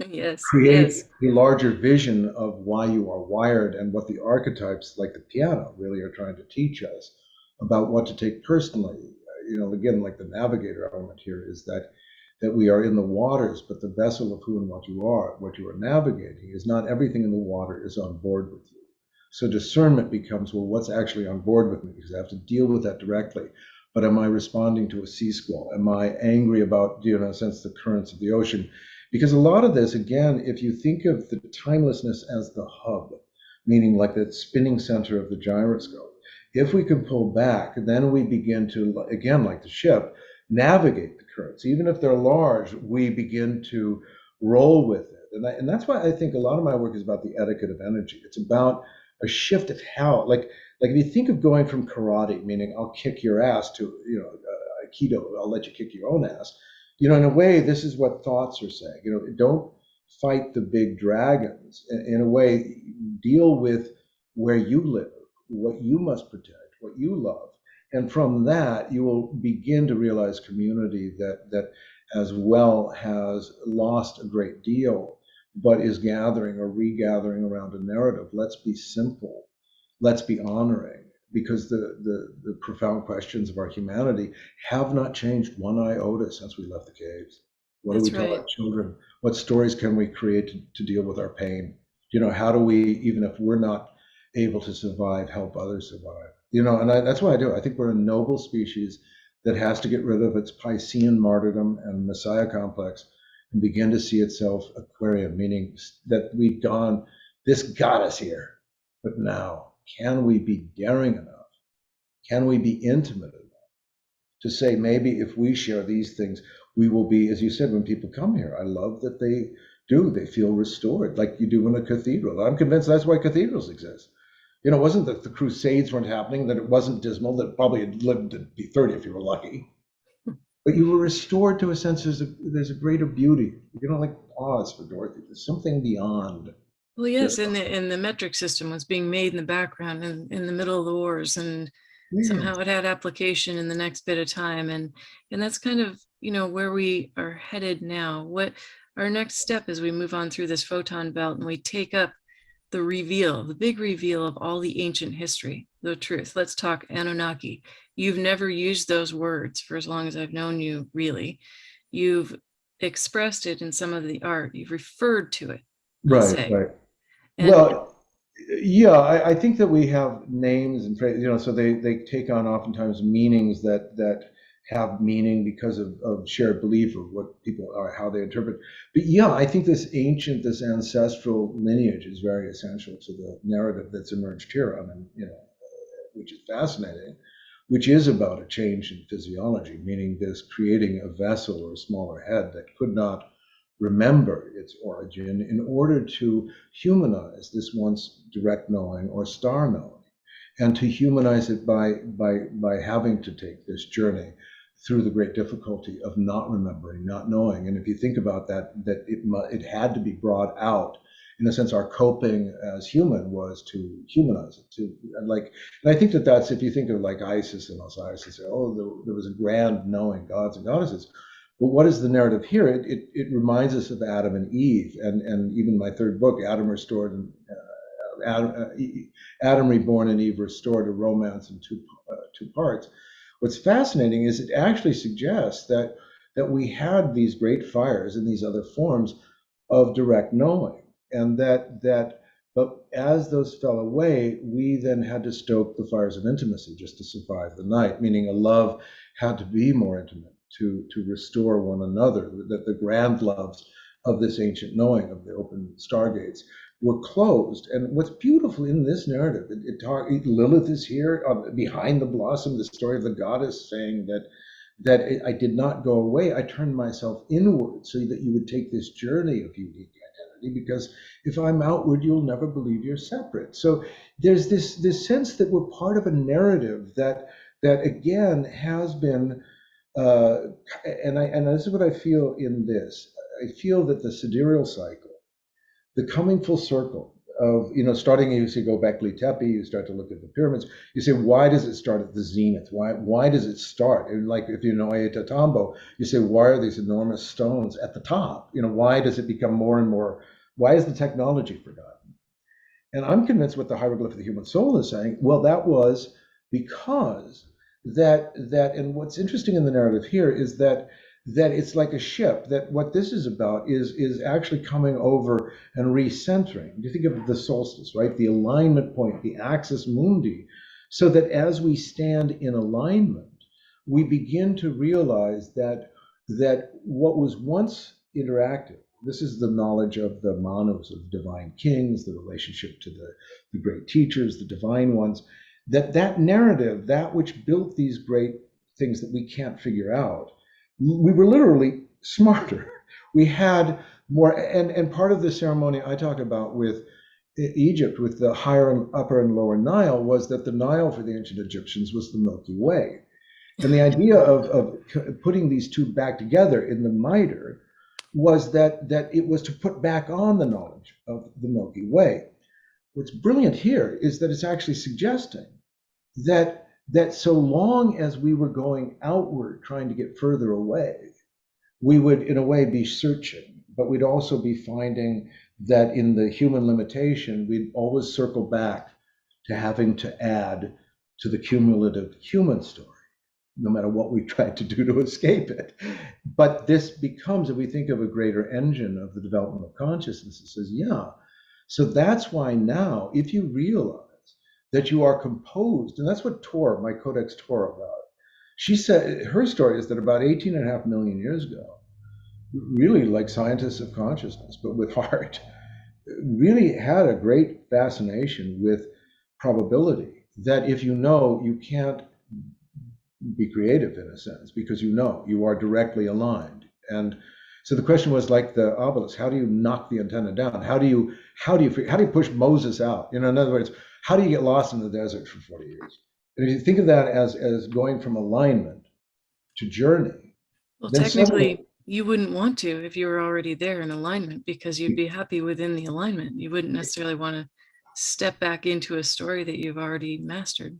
yes, create yes, a larger vision of why you are wired and what the archetypes, like the piano, really are trying to teach us about what to take personally. Again, like the navigator element here is that we are in the waters, but the vessel of who and what you are navigating is not everything in the water is on board with you. So discernment becomes, well, what's actually on board with me? Because I have to deal with that directly. But am I responding to a sea squall? Am I angry about, in a sense, the currents of the ocean? Because a lot of this, again, if you think of the timelessness as the hub, meaning like the spinning center of the gyroscope, if we can pull back, then we begin to, again, like the ship, navigate the currents. Even if they're large, we begin to roll with it. And that's why I think a lot of my work is about the etiquette of energy. It's about a shift of how, like if you think of going from karate, meaning I'll kick your ass, to aikido, I'll let you kick your own ass. In a way, this is what thoughts are saying. Don't fight the big dragons. In a way, deal with where you live, what you must protect, what you love, and from that you will begin to realize community that as well has lost a great deal, but is gathering or regathering around a narrative. Let's be simple. Let's be honoring, because the profound questions of our humanity have not changed one iota since we left the caves. What do we that's tell right. our children? What stories can we create to deal with our pain? How do we, even if we're not able to survive, help others survive? And that's what I do. I think we're a noble species that has to get rid of its Piscean martyrdom and Messiah complex and begin to see itself Aquarian, meaning that we've gone, this got us here. But now, can we be daring enough? Can we be intimate enough to say, maybe if we share these things, we will be, as you said, when people come here, I love that they feel restored, like you do in a cathedral. I'm convinced that's why cathedrals exist. It wasn't that the Crusades weren't happening, that it wasn't dismal, that probably had lived to be 30 if you were lucky. But you were restored to a sense there's a greater beauty. Like pause for Dorothy. There's something beyond. Well, yes, Just and the metric system was being made in the background in the middle of the wars, and yeah. somehow it had application in the next bit of time, and that's kind of where we are headed now. What our next step as we move on through this photon belt and we take up the big reveal of all the ancient history, the truth. Let's talk Anunnaki. You've never used those words for as long as I've known you, really. You've expressed it in some of the art. You've referred to it, let's Right, say. right. And Well, yeah, I think that we have names and phrases, so they take on oftentimes meanings that have meaning because of shared belief of what people are, how they interpret. But yeah, I think this ancestral lineage is very essential to the narrative that's emerged here. I mean, which is fascinating, which is about a change in physiology, meaning this creating a vessel or a smaller head that could not remember its origin in order to humanize this once direct knowing or star knowing, and to humanize it by having to take this journey through the great difficulty of not remembering, not knowing. And if you think about that it had to be brought out. In a sense, our coping as human was to humanize it. And I think that's, if you think of like Isis and Osiris, and say, oh, there was a grand knowing, gods and goddesses. But what is the narrative here? It reminds us of Adam and Eve, and even my third book, Adam Restored, and Adam Reborn and Eve Restored, a romance in two parts. What's fascinating is it actually suggests that we had these great fires in these other forms of direct knowing, and but as those fell away, we then had to stoke the fires of intimacy just to survive the night, meaning a love had to be more intimate to restore one another, that the grand loves of this ancient knowing of the open stargates were closed. And what's beautiful in this narrative, Lilith is here behind the blossom, the story of the goddess saying that I did not go away. I turned myself inward so that you would take this journey of unique identity, because if I'm outward, you'll never believe you're separate. So there's this sense that we're part of a narrative that again has been, and this is what I feel in this. I feel that the sidereal cycle, the coming full circle of, starting, you say, go back Tepe, you start to look at the pyramids, you say, why does it start at the zenith? Why does it start? And like, if you know Ollanta, you say, why are these enormous stones at the top? Why does it become more and more, why is the technology forgotten? And I'm convinced what the hieroglyph of the human soul is saying, well, that was because and what's interesting in the narrative here is that it's like a ship, that what this is about is actually coming over and recentering. You think of the solstice, right? The alignment point, the axis mundi, so that as we stand in alignment, we begin to realize that what was once interactive, this is the knowledge of the manus, of divine kings, the relationship to the great teachers, the divine ones, that narrative, that which built these great things that we can't figure out, we were literally smarter. We had more, and part of the ceremony I talk about with Egypt, with the higher and upper and lower Nile, was that the Nile for the ancient Egyptians was the Milky Way. And the idea of putting these two back together in the mitre was that it was to put back on the knowledge of the Milky Way. What's brilliant here is that it's actually suggesting that so long as we were going outward, trying to get further away, we would, in a way, be searching, but we'd also be finding that in the human limitation, we'd always circle back to having to add to the cumulative human story, no matter what we tried to do to escape it. But this becomes, if we think of a greater engine of the development of consciousness, it says, yeah. So that's why now, if you realize that you are composed, and that's what Tor, my Codex Tor, about. She said, her story is that about 18.5 million years ago, really like scientists of consciousness, but with heart, really had a great fascination with probability, that if you know, you can't be creative in a sense, because you are directly aligned. And so the question was, like the obelisk, how do you knock the antenna down? How do you push Moses out? In other words, how do you get lost in the desert for 40 years? And if you think of that as going from alignment to journey, well, then technically, you wouldn't want to if you were already there in alignment, because you'd be happy within the alignment. You wouldn't necessarily want to step back into a story that you've already mastered.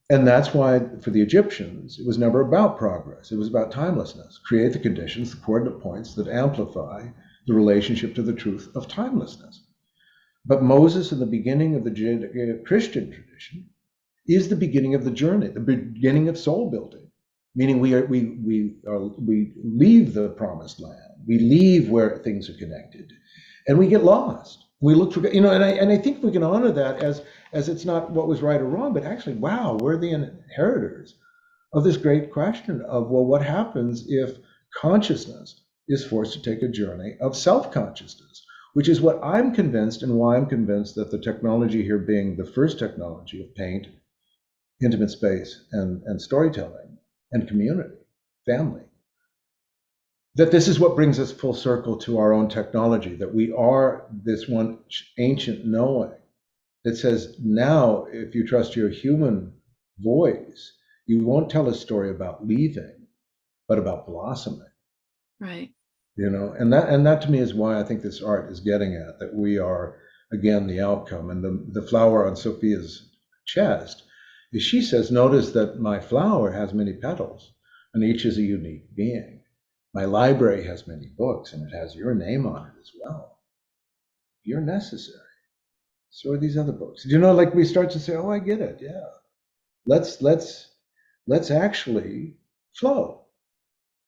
And that's why, for the Egyptians, it was never about progress. It was about timelessness. Create the conditions, the coordinate points that amplify the relationship to the truth of timelessness. But Moses, in the beginning of the Christian tradition, is the beginning of the journey, the beginning of soul building. Meaning we leave the promised land, we leave where things are connected, and we get lost. We look for, and I think we can honor that as it's not what was right or wrong, but actually, wow, we're the inheritors of this great question of, well, what happens if consciousness is forced to take a journey of self-consciousness, which is what I'm convinced, and why I'm convinced that the technology here being the first technology of paint, intimate space, and storytelling, and community, family, that this is what brings us full circle to our own technology, that we are this one ancient knowing that says, now, if you trust your human voice, you won't tell a story about leaving, but about blossoming. Right. And that to me is why I think this art is getting at, that we are, again, the outcome. And the flower on Sophia's chest, is she says, notice that my flower has many petals, and each is a unique being. My library has many books, and it has your name on it as well. You're necessary. So are these other books. You know, like we start to say, oh, I get it. Yeah. Let's actually flow.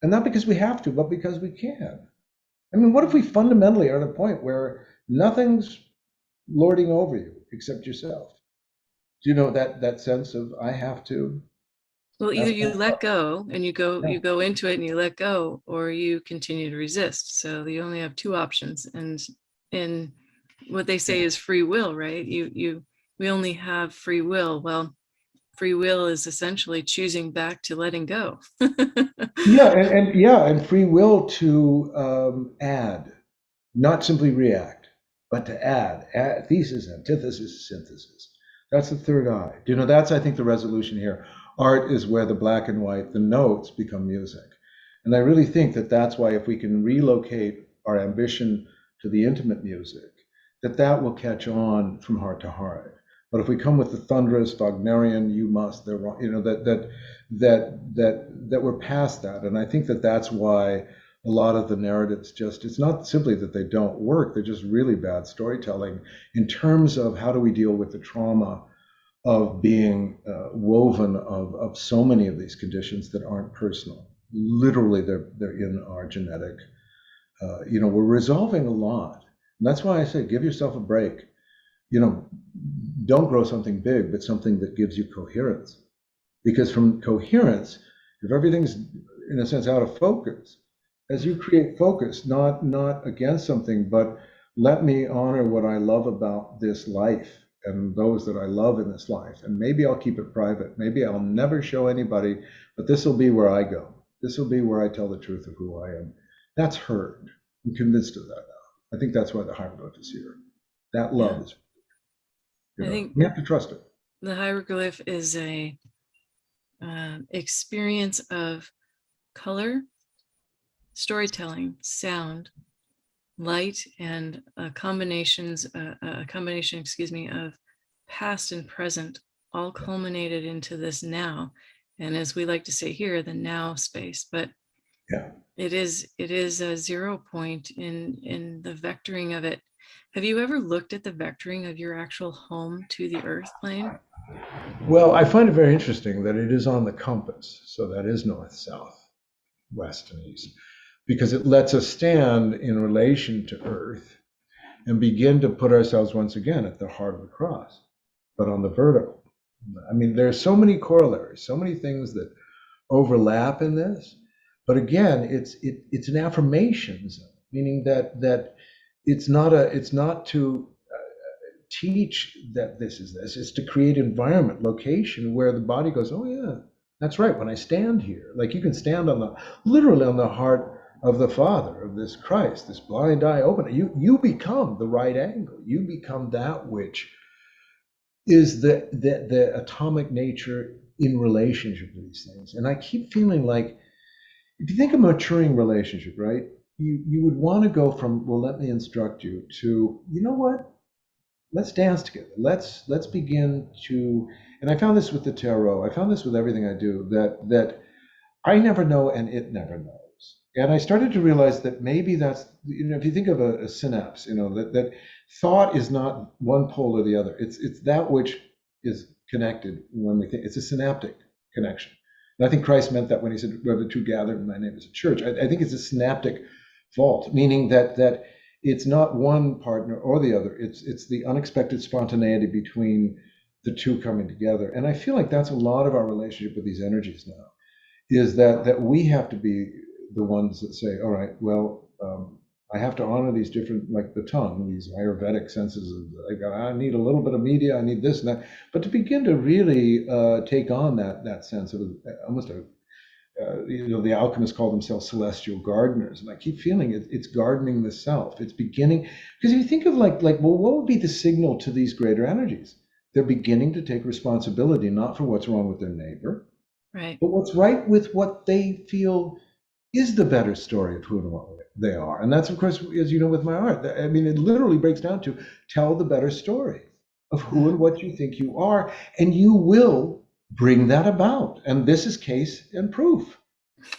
And not because we have to, but because we can. I mean, what if we fundamentally are at a point where nothing's lording over you except yourself? Do you know that sense of I have to? Well, either That's you let go and yeah. you go into it and you let go, or you continue to resist. So you only have two options. And what they say is free will, right? We only have free will. Well, free will is essentially choosing back to letting go. Yeah, and free will to add, not simply react, but to add thesis, antithesis, synthesis. That's the third eye. You know, that's I think the resolution here. Art is where the black and white, the notes become music. And I really think that that's why if we can relocate our ambition to the intimate music, that will catch on from heart to heart. But if we come with the thunderous Wagnerian, you must, they're wrong, you know, that we're past that. And I think that that's why a lot of the narratives it's not simply that they don't work, they're just really bad storytelling in terms of how do we deal with the trauma of being woven of so many of these conditions that aren't personal. Literally, they're in our genetic. You know, we're resolving a lot. And that's why I say give yourself a break. You know, don't grow something big, but something that gives you coherence. Because from coherence, if everything's in a sense out of focus, as you create focus, not against something, but let me honor what I love about this life and those that I love in this life. And maybe I'll keep it private. Maybe I'll never show anybody, but this will be where I go. This will be where I tell the truth of who I am. That's heard. I'm convinced of that now. I think that's why the hieroglyph is here. That love is, I think we have to trust it. the hieroglyph is a experience of color, storytelling, sound, light, and a combination, excuse me, of past and present, all culminated into this now. And as we like to say here, the now space. But yeah, it is a 0 point in the vectoring of it. Have you ever looked at the vectoring of your actual home to the earth plane? well, I find it very interesting that it is on the compass. So that is north, south, west, and east, because it lets us stand in relation to earth and begin to put ourselves once again at the heart of the cross, but on the vertical. I mean, there's so many corollaries, so many things that overlap in this. But again, it's an affirmation zone, meaning that it's not to teach that this is this. It's to create environment, location where the body goes, oh yeah, that's right. When I stand here, like you can stand literally on the heart of the Father, of this Christ, this blind eye open. You become the right angle. You become that which is the atomic nature in relationship to these things. And I keep feeling like if you think of a maturing relationship, right? You would want to go from, well, let me instruct you, to, you know what? Let's dance together. Let's begin to, and I found this with the tarot. I found this with everything I do, that I never know and it never knows. And I started to realize that maybe that's, you know, if you think of a synapse, you know, that thought is not one pole or the other. It's that which is connected when we think. It's a synaptic connection. And I think Christ meant that when he said, where the two gather in my name is a church. I think it's a synaptic fault, meaning that it's not one partner or the other. It's the unexpected spontaneity between the two coming together. And I feel like that's a lot of our relationship with these energies now, is that we have to be the ones that say, all right, well, I have to honor these different, like the tongue, these Ayurvedic senses of, like, I need a little bit of media, I need this and that. But to begin to really take on that sense of almost a, you know, the alchemists call themselves celestial gardeners. And I keep feeling it's gardening the self. It's beginning, because if you think of like, well, what would be the signal to these greater energies? They're beginning to take responsibility, not for what's wrong with their neighbor, Right. but what's right with what they feel is the better story of who and what they are. And that's, of course, as you know, with my art. I mean, it literally breaks down to tell the better story of who and what you think you are, and you will bring that about. And this is case and proof.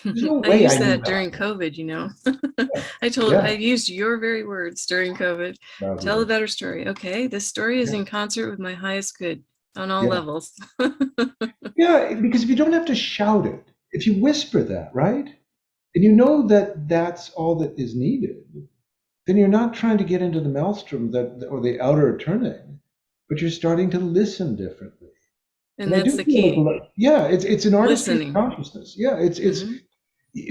There's no I way I used knew that that. during COVID, you know. I Yeah, used your very words during COVID. Tell a fabulous. better story. Okay, this story is Yeah, in concert with my highest good on all yeah, levels. yeah. Because if you don't have to shout it, if you whisper that, right, and you know that that's all that is needed, then you're not trying to get into the maelstrom that or the outer turning, but you're starting to listen differently. And And I that's do the feel key. like, yeah, it's an artistry of Listening. consciousness. Yeah, it's Hmm.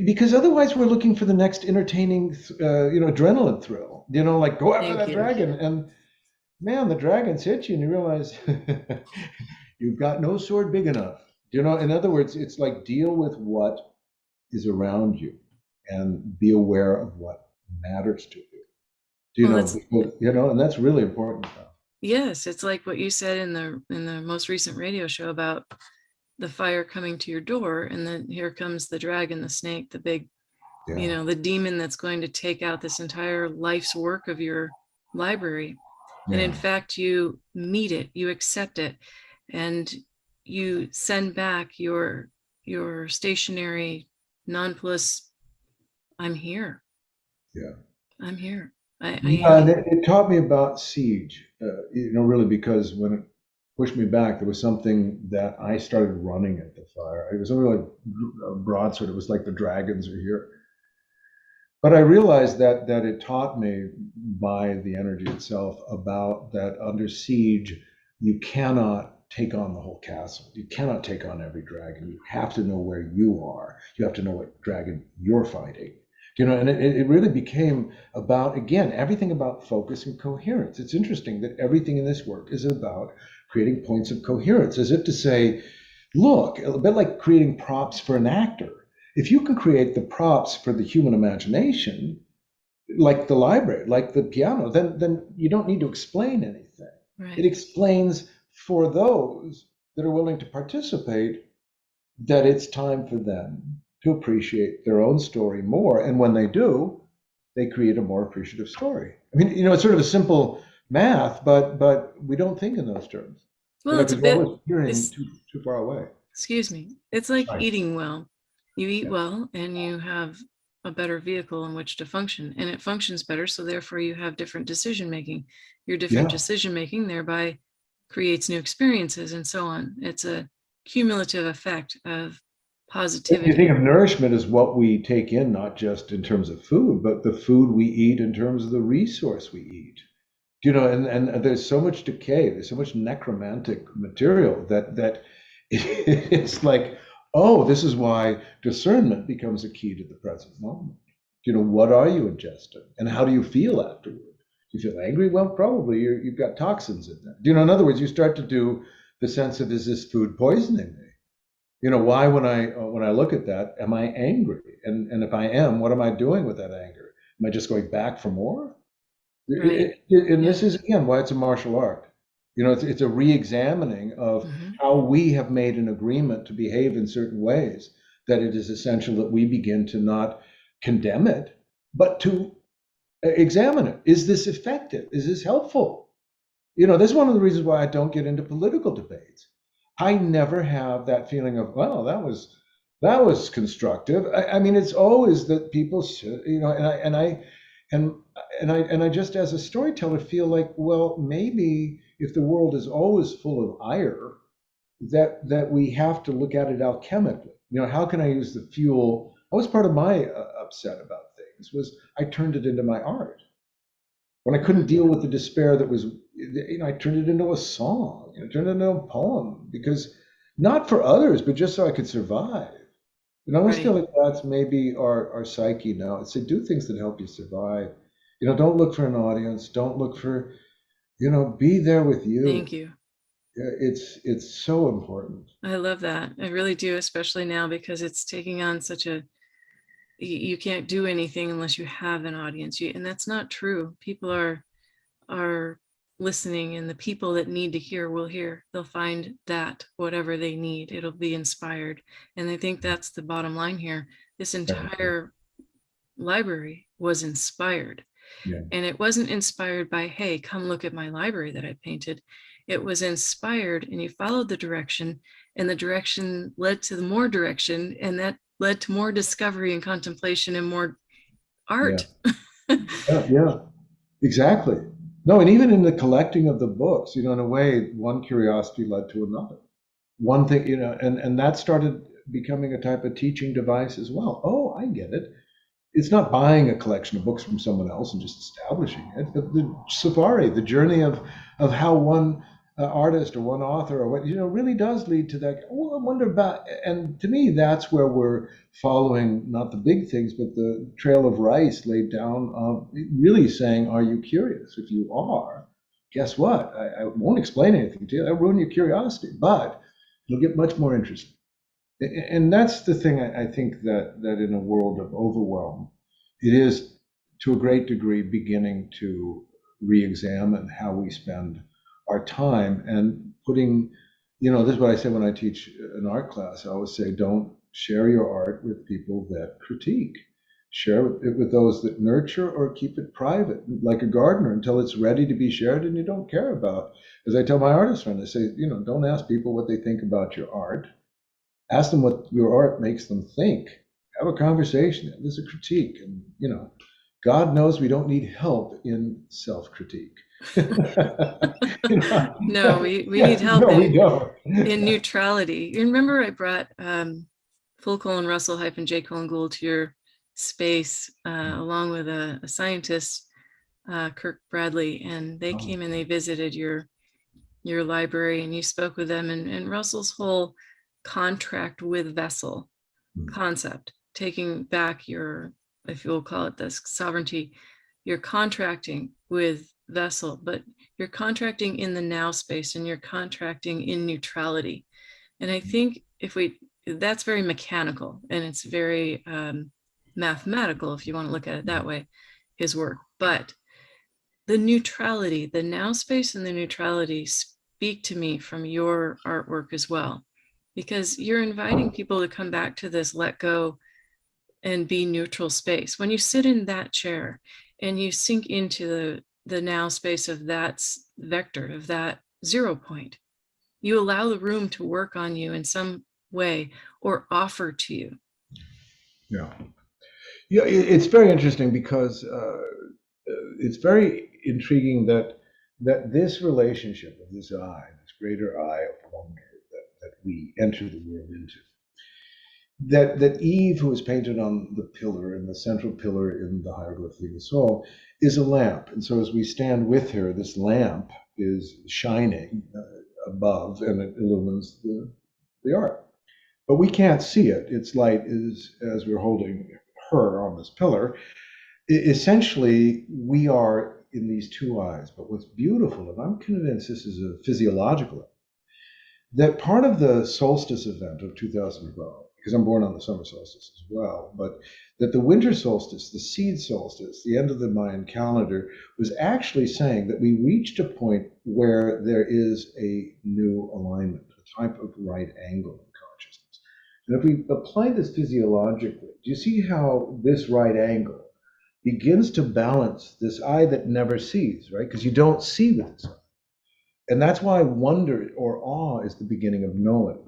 because otherwise we're looking for the next entertaining, adrenaline thrill. Like go after Thank that you. dragon, and man, the dragons hit you, and you realize you've got no sword big enough. In other words, it's like deal with what is around you, and be aware of what matters to you. Well, that's And that's really important. yes, it's like what you said in the most recent radio show about the fire coming to your door, and then here comes the dragon, the snake, the big, Yeah, the demon that's going to take out this entire life's work of your library. And in yeah. fact, you meet it, you accept it, and you send back your stationary nonplus. I'm here. Yeah. I'm here. I Yeah, and am. it taught me about siege, really, because when it pushed me back, there was something that I started running at the fire. It was a really broadsword. It was like the dragons are here. But I realized that it taught me by the energy itself about that under siege, you cannot take on the whole castle. You cannot take on every dragon. You have to know where you are. You have to know what dragon you're fighting. And it really became about, again, everything about focus and coherence. It's interesting that everything in this work is about creating points of coherence, as if to say, look, a bit like creating props for an actor. If you can create the props for the human imagination, like the library, like the piano, then you don't need to explain anything. It Right. explains for those that are willing to participate that it's time for them to appreciate their own story more. And when they do, they create a more appreciative story. I mean, it's sort of a simple math, but we don't think in those terms. Well, it's a Because we're bit, always hearing it's, too far away. excuse me, it's like Sorry. eating well. You eat Yeah. well and you have a better vehicle in which to function, and it functions better. So therefore you have different decision making. Your different Yeah. decision making thereby creates new experiences and so on. It's a cumulative effect of You think positivity. of nourishment as what we take in, not just in terms of food, but the food we eat in terms of the resource we eat. And there's so much decay, there's so much necromantic material that it's like, oh, this is why discernment becomes a key to the present moment. What are you ingesting, and how do you feel afterward? Do you feel angry? Well, probably you've got toxins in there. In other words, you start to do the sense of, is this food poisoning me? Why when I look at that, am I angry? And if I am, what am I doing with that anger? Am I just going back for more? Right. And Yeah. this is again why it's a martial art. It's a re-examining of Hmm. how we have made an agreement to behave in certain ways, that it is essential that we begin to not condemn it, but to examine it. Is this effective? Is this helpful? This is one of the reasons why I don't get into political debates. I never have that feeling of, well, that was constructive. I mean, it's always that people should, and and I just as a storyteller feel like, well, maybe if the world is always full of ire, that we have to look at it alchemically. How can I use the fuel? That was part of my upset about things, was I turned it into my art. When I couldn't Hmm. deal with the despair that was, I turned it into a song, turned it into a poem, because not for others, but just so I could survive. And I always feel Right. like that's maybe our psyche now. It's to do things that help you survive. Don't look for an audience. Don't look for, be there with Thank you. you. Yeah, it's so important. I love that. I really do, especially now because it's taking on such a, you can't do anything unless you have an audience. And that's not true. People are listening, and the people that need to hear will hear. They'll find that whatever they need, it'll be inspired. And I think that's the bottom line here. This Yeah, entire library was inspired. yeah, And it wasn't inspired by, hey, come look at my library that I painted. It was inspired, and you followed the direction, and the direction led to the more direction, and that led to more discovery and contemplation and more Yeah, art. yeah, exactly. No, and even in the collecting of the books, in a way, one curiosity led to another. One thing, and that started becoming a type of teaching device as well. Oh, I get it. It's not buying a collection of books from someone else and just establishing it, but the safari, the journey of how one artist or one author or what really does lead to that. Oh, I wonder about, and to me, that's where we're following not the big things, but the trail of rice laid down, really saying, "Are you curious? If you are, guess what? I won't explain anything to you. I'll ruin your curiosity, but you'll get much more interested." And that's the thing I think that in a world of overwhelm, it is to a great degree beginning to re-examine how we spend our time and putting, this is what I say when I teach an art class. I always say, don't share your art with people that critique. Share it with those that nurture, or keep it private, like a gardener, until it's ready to be shared and you don't care about. As I tell my artist friends, I say, don't ask people what they think about your art. Ask them what your art makes them think. Have a conversation. There's a critique, and God knows we don't need help in self-critique. No, we need help No, we don't. in neutrality. You remember I brought Full Colin Russell hyphen J. Colin Gould to your space along with a scientist, Kirk Bradley, and they came and they visited your library, and you spoke with them, and Russell's whole contract with vessel concept, taking back your, if you'll call it this, sovereignty. You're contracting with vessel, but you're contracting in the now space, and you're contracting in neutrality. And I think that's very mechanical, and it's very mathematical, if you want to look at it that way, his work. But the neutrality, the now space and the neutrality speak to me from your artwork as well, because you're inviting people to come back to this let go and be neutral space. When you sit in that chair and you sink into the now space of that vector, of that 0 point, you allow the room to work on you in some way or offer to you. Yeah. Yeah, it's very interesting because it's very intriguing that this relationship of this eye, this greater eye of wonder that we enter the world into, that Eve, who is painted on the pillar, and the central pillar in the Hieroglyph of the Soul, is a lamp. And so as we stand with her, this lamp is shining above, and it illumines the art. But we can't see it. Its light is, as we're holding her on this pillar, essentially we are in these two eyes. But what's beautiful, and I'm convinced this is a physiological, that part of the solstice event of 2012, because I'm born on the summer solstice as well, but that the winter solstice, the seed solstice, the end of the Mayan calendar, was actually saying that we reached a point where there is a new alignment, a type of right angle in consciousness. And if we apply this physiologically, do you see how this right angle begins to balance this eye that never sees, right? Because you don't see with this eye. And that's why wonder or awe is the beginning of knowing.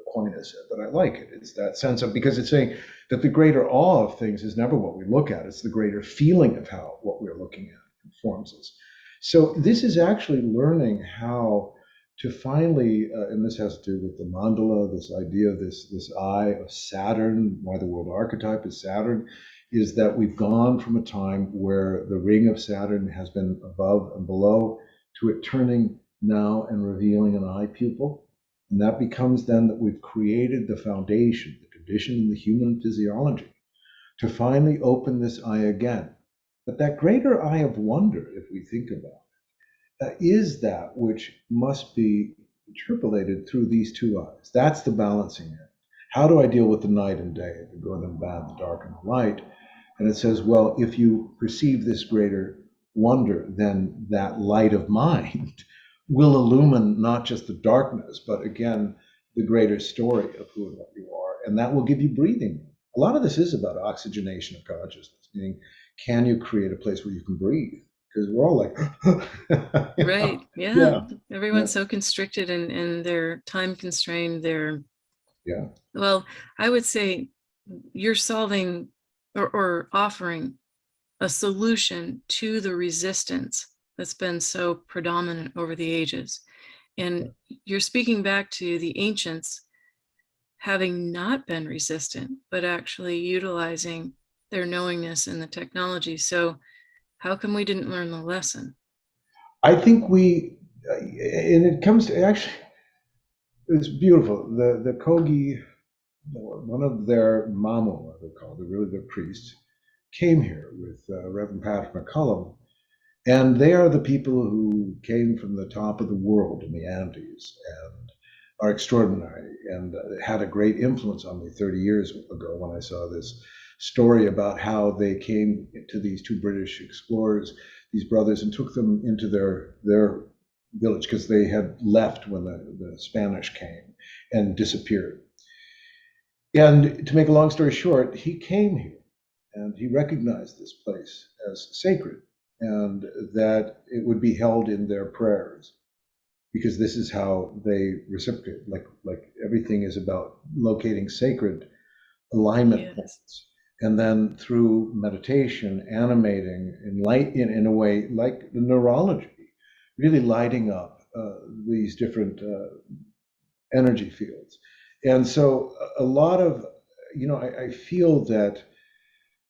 Aquinas said, but I like it. It's that sense of, because it's saying that the greater awe of things is never what we look at. It's the greater feeling of how what we're looking at informs us. So this is actually learning how to finally, and this has to do with the mandala, this idea of this eye of Saturn, why the world archetype is Saturn, is that we've gone from a time where the ring of Saturn has been above and below to it turning now and revealing an eye pupil. And that becomes then that we've created the foundation, the condition in the human physiology to finally open this eye again. But that greater eye of wonder, if we think about it, is that which must be interpolated through these two eyes. That's the balancing act. How do I deal with the night and day, the good and bad, the dark and the light? And it says, well, if you perceive this greater wonder, then that light of mind will illumine not just the darkness, but again, the greater story of who and what you are. And that will give you breathing. A lot of this is about oxygenation of consciousness, meaning, can you create a place where you can breathe? because we're all like, you Right. know? Yeah. Yeah, yeah, Everyone's so constricted and they're time constrained. yeah. Well, I would say you're solving or offering a solution to the resistance that's been so predominant over the ages. And you're speaking back to the ancients having not been resistant, but actually utilizing their knowingness and the technology. So how come we didn't learn the lesson? I think and it comes to actually, it's beautiful. The Kogi, one of their Mamu, what they call, they're really the priests, came here with Reverend Patrick McCullum, and they are the people who came from the top of the world in the Andes and are extraordinary and had a great influence on me 30 years ago when I saw this story about how they came to these two British explorers, these brothers, and took them into their village because they had left when the Spanish came and disappeared. And to make a long story short, he came here and he recognized this place as sacred and that it would be held in their prayers because this is how they reciprocate. Like everything is about locating sacred alignment Yes. points. And then through meditation, animating, in a way like the neurology, really lighting up these different energy fields. And so a lot of, I feel that,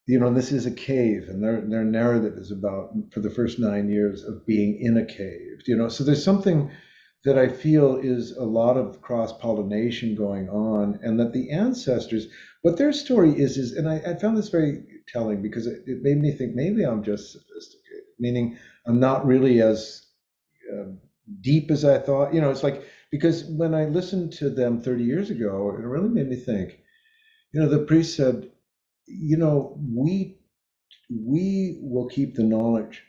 this is a cave, and their narrative is about for the first 9 years of being in a cave. So there's something that I feel is a lot of cross pollination going on, and that the ancestors, what their story is, and I found this very telling because it made me think maybe I'm just sophisticated, meaning I'm not really as uh, deep as I thought. It's like because when I listened to them 30 years ago, it really made me think. The priest said, we will keep the knowledge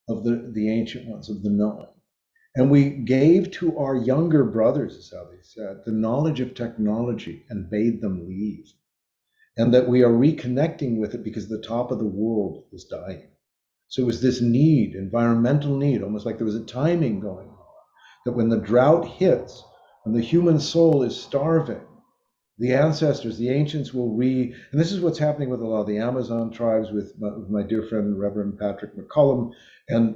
of the ancient ones, of the knowing. And we gave to our younger brothers, is how they said, the knowledge of technology and bade them leave. And that we are reconnecting with it because the top of the world is dying. So it was this need, environmental need, almost like there was a timing going on, that when the drought hits, when the human soul is starving, the ancestors, the ancients and this is what's happening with a lot of the Amazon tribes with my dear friend, Reverend Patrick McCullum, and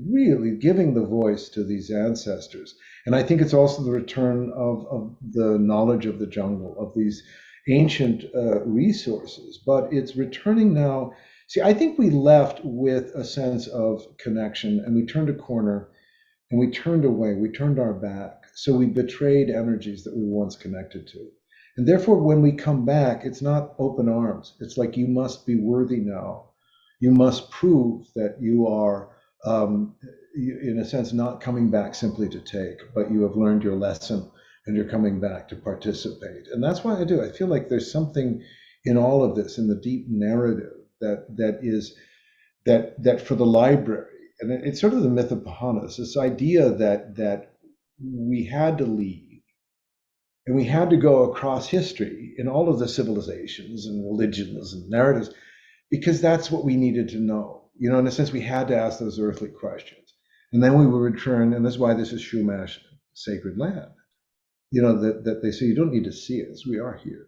really giving the voice to these ancestors. And I think it's also the return of the knowledge of the jungle, of these ancient resources, but it's returning now. See, I think we left with a sense of connection and we turned a corner and we turned away, we turned our back. So we betrayed energies that we were once connected to. And therefore, when we come back, it's not open arms. It's like you must be worthy now. You must prove that you are, in a sense, not coming back simply to take, but you have learned your lesson and you're coming back to participate. And that's why I do. I feel like there's something in all of this, in the deep narrative that for the library, and it's sort of the myth of Pahanas, this idea that we had to leave. And we had to go across history in all of the civilizations and religions and narratives because that's what we needed to know. In a sense, we had to ask those earthly questions. And then we would return, and that's why this is Shumash, sacred land. That they say you don't need to see us, we are here.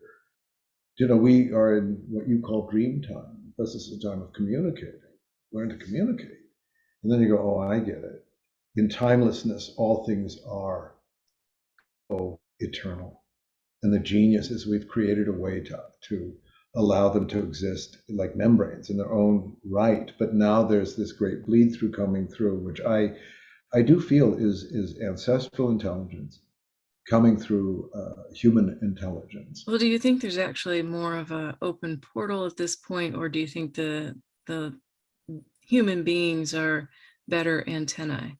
We are in what you call dream time. This is a time of communicating. Learn to communicate. And then you go, oh, I get it. In timelessness, all things are eternal. And the genius is we've created a way to allow them to exist like membranes in their own right. But now there's this great bleed through coming through, which I do feel is ancestral intelligence coming through human intelligence. Well, do you think there's actually more of an open portal at this point, or do you think the human beings are better antennae?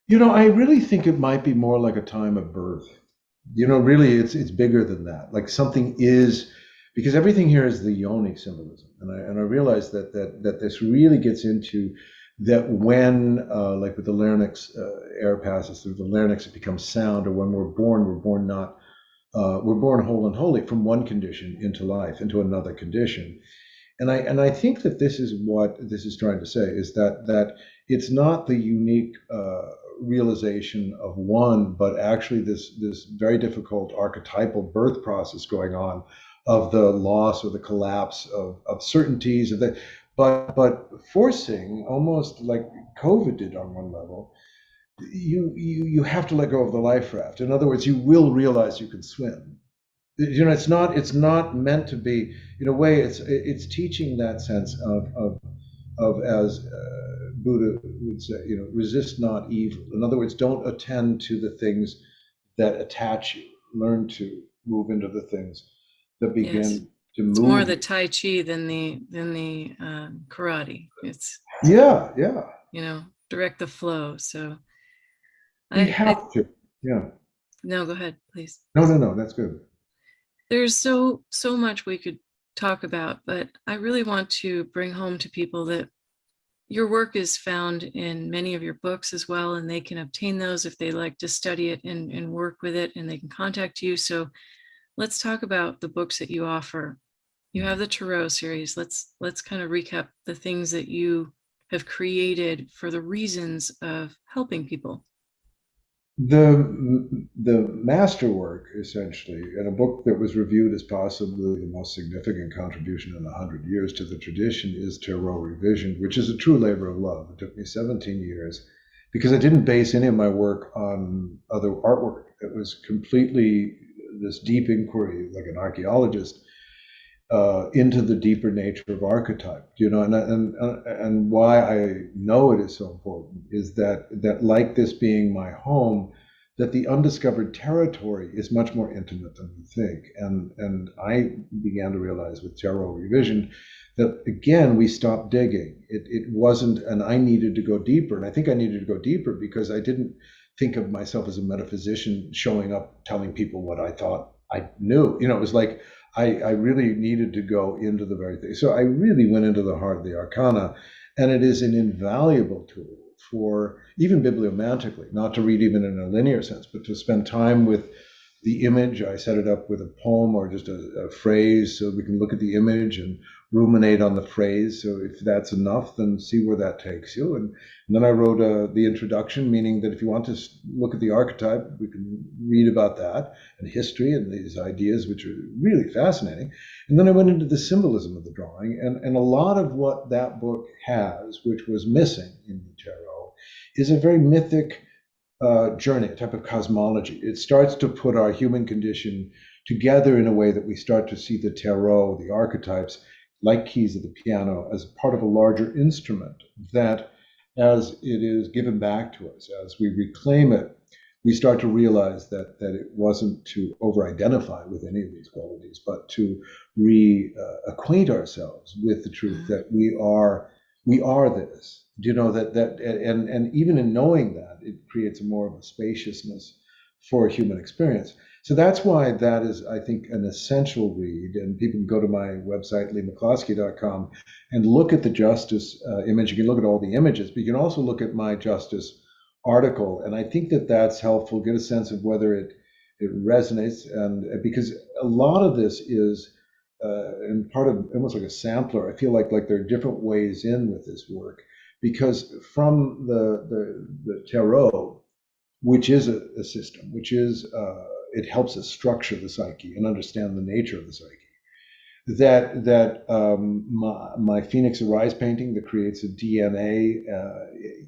I really think it might be more like a time of birth. Really, it's bigger than that. Like something is, because everything here is the yoni symbolism, and I realize that this really gets into that when, like with the larynx, air passes through the larynx, it becomes sound, or when we're born not, we're born whole and holy from one condition into life, into another condition. And I think that this is what this is trying to say, is that it's not the unique realization of one, but actually this very difficult archetypal birth process going on of the loss or the collapse of certainties of that, but forcing, almost like COVID did on one level, you have to let go of the life raft. In other words, you will realize you can swim. It's not meant to be. In a way, it's teaching that sense of as Buddha would say, resist not evil. In other words, don't attend to the things that attach you. Learn to move into the things that Yes. begin to It's more move the you. Tai Chi than the karate. It's, Yeah, direct the flow. So we I have to. Yeah. no, go ahead, please. No, that's good. There's so much we could talk about, but I really want to bring home to people that your work is found in many of your books as well, and they can obtain those if they like to study it and work with it, and they can contact you. So let's talk about the books that you offer. You have the Tarot series. Let's kind of recap the things that you have created for the reasons of helping people. The masterwork, essentially, and a book that was reviewed as possibly the most significant contribution in 100 years to the tradition, is Tarot Revision, which is a true labor of love. It took me 17 years because I didn't base any of my work on other artwork. It was completely this deep inquiry, like an archaeologist, into the deeper nature of archetype. And why I know it is so important is that like this being my home, that the undiscovered territory is much more intimate than we think. And I began to realize with Tarot Revision that, again, we stopped digging. It wasn't, and I needed to go deeper. And I think I needed to go deeper because I didn't think of myself as a metaphysician showing up telling people what I thought I knew. It was like I really needed to go into the very thing. So I really went into the heart of the arcana, and it is an invaluable tool for, even bibliomantically, not to read even in a linear sense, but to spend time with the image. I set it up with a poem or just a phrase so we can look at the image and ruminate on the phrase. So if that's enough, then see where that takes you. And then I wrote the introduction, meaning that if you want to look at the archetype, we can read about that and history and these ideas, which are really fascinating. And then I went into the symbolism of the drawing. And a lot of what that book has, which was missing in the tarot, is a very mythic journey, a type of cosmology. It starts to put our human condition together in a way that we start to see the tarot, the archetypes, like keys of the piano, as part of a larger instrument that, as it is given back to us, as we reclaim it, we start to realize that it wasn't to over-identify with any of these qualities, but to reacquaint ourselves with the truth that we are this. And even in knowing that, it creates more of a spaciousness for human experience. So that's why that is, I think, an essential read. And people can go to my website, Mccloskey.com, and look at the Justice image. You can look at all the images, but you can also look at my Justice article. And I think that that's helpful, get a sense of whether it resonates. And because a lot of this is, and part of almost like a sampler, I feel like there are different ways in with this work, because from the tarot, which is a system, which is it helps us structure the psyche and understand the nature of the psyche. My Phoenix Arise painting that creates a DNA,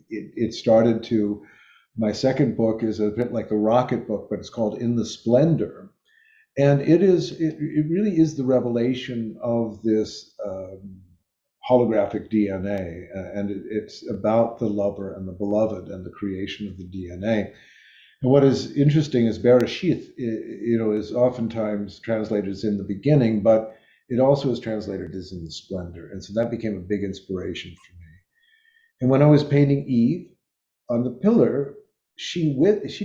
it started to. My second book is a bit like the rocket book, but it's called In the Splendor. And it really is the revelation of this holographic DNA, and it's about the lover and the beloved and the creation of the DNA. And what is interesting is Bereshith, is oftentimes translated as in the beginning, but it also is translated as in the splendor. And so that became a big inspiration for me. And when I was painting Eve on the pillar, she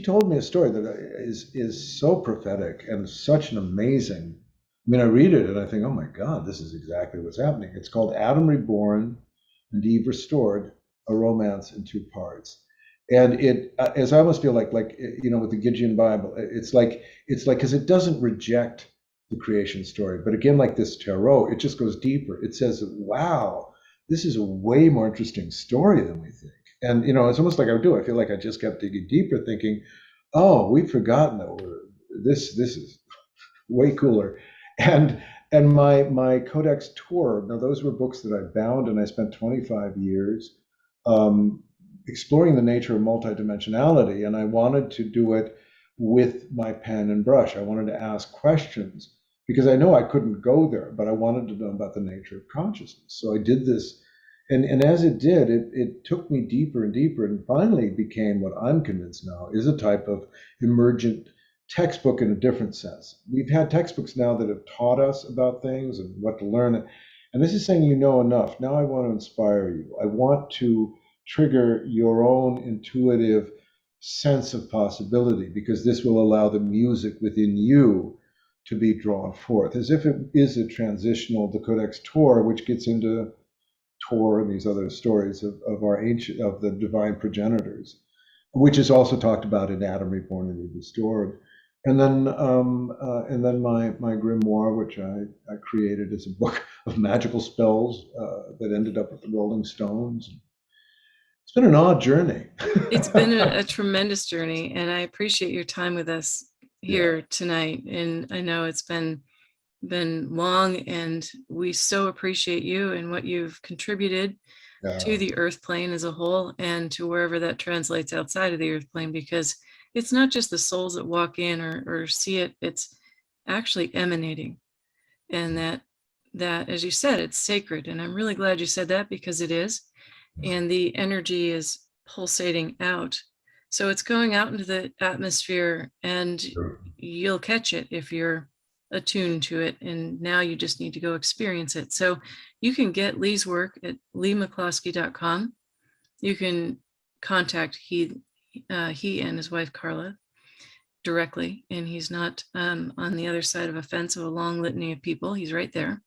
told me a story that is so prophetic and such an amazing. I mean, I read it and I think, oh my God, this is exactly what's happening. It's called Adam Reborn and Eve Restored: A Romance in Two Parts. And it, as I almost feel like with the Gideon Bible, it's like because it doesn't reject the creation story. But again, like this tarot, it just goes deeper. It says, wow, this is a way more interesting story than we think. And, it's almost like I do. I feel like I just kept digging deeper, thinking, oh, we've forgotten that this is way cooler. And my Codex tour, now those were books that I bound, and I spent 25 years exploring the nature of multidimensionality, and I wanted to do it with my pen and brush. I wanted to ask questions because I know I couldn't go there, but I wanted to know about the nature of consciousness. So I did this, and as it did, it took me deeper and deeper, and finally became what I'm convinced now is a type of emergent textbook in a different sense. We've had textbooks now that have taught us about things and what to learn. And this is saying you know enough. Now I want to inspire you. I want to trigger your own intuitive sense of possibility, because this will allow the music within you to be drawn forth, as if it is a transitional, the Codex Tor, which gets into Tor and these other stories of our ancient, of the divine progenitors, which is also talked about in Adam Reborn and Restored. And then my grimoire, which I created as a book of magical spells that ended up with the Rolling Stones. It's been an odd journey. It's been a tremendous journey, and I appreciate your time with us here tonight. And I know it's been long, and we so appreciate you and what you've contributed to the earth plane as a whole, and to wherever that translates outside of the earth plane, because it's not just the souls that walk in or see it, it's actually emanating. And that, as you said, it's sacred. And I'm really glad you said that, because it is. And the energy is pulsating out. So it's going out into the atmosphere, and you'll catch it if you're attuned to it. And now you just need to go experience it. So you can get Leigh's work at leighmccloskey.com. You can contact he and his wife Carla directly, and he's not on the other side of a fence of a long litany of people. He's right there.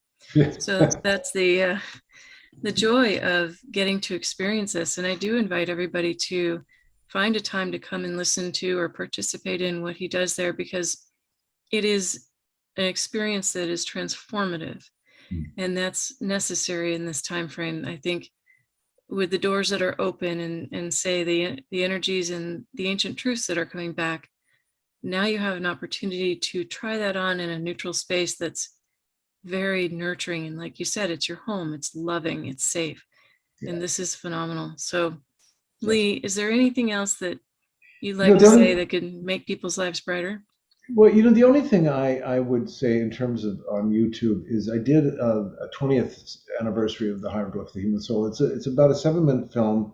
So that's the joy of getting to experience this. And I do invite everybody to find a time to come and listen to or participate in what he does there, because it is an experience that is transformative. And that's necessary in this time frame. I think with the doors that are open and say the energies and the ancient truths that are coming back, now you have an opportunity to try that on in a neutral space that's very nurturing. And like you said, it's your home, it's loving, it's safe. And this is phenomenal. So Leigh, is there anything else that you'd like to say that could make people's lives brighter? Well, the only thing I would say in terms of on YouTube is I did a 20th anniversary of the Hieroglyph, the Human Soul. It's about a 7-minute film.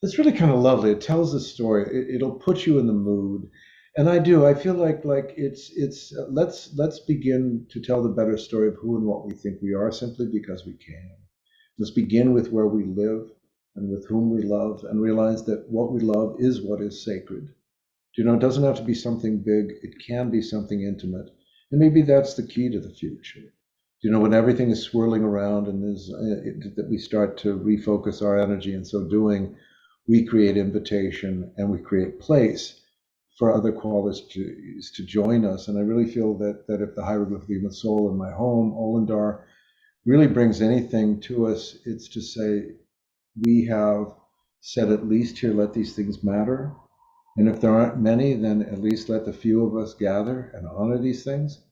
It's really kind of lovely. It tells the story. It'll put you in the mood. And I feel like it's let's begin to tell the better story of who and what we think we are, simply because we can. Let's begin with where we live and with whom we love, and realize that what we love is what is sacred. It doesn't have to be something big. It can be something intimate. And maybe that's the key to the future. When everything is swirling around and that we start to refocus our energy, in so doing, we create invitation and we create place for other qualities to join us. And I really feel that if the Hieroglyph of the Human Soul in my home, Olendar, really brings anything to us, it's to say, we have said, at least here, let these things matter. And if there aren't many, then at least let the few of us gather and honor these things.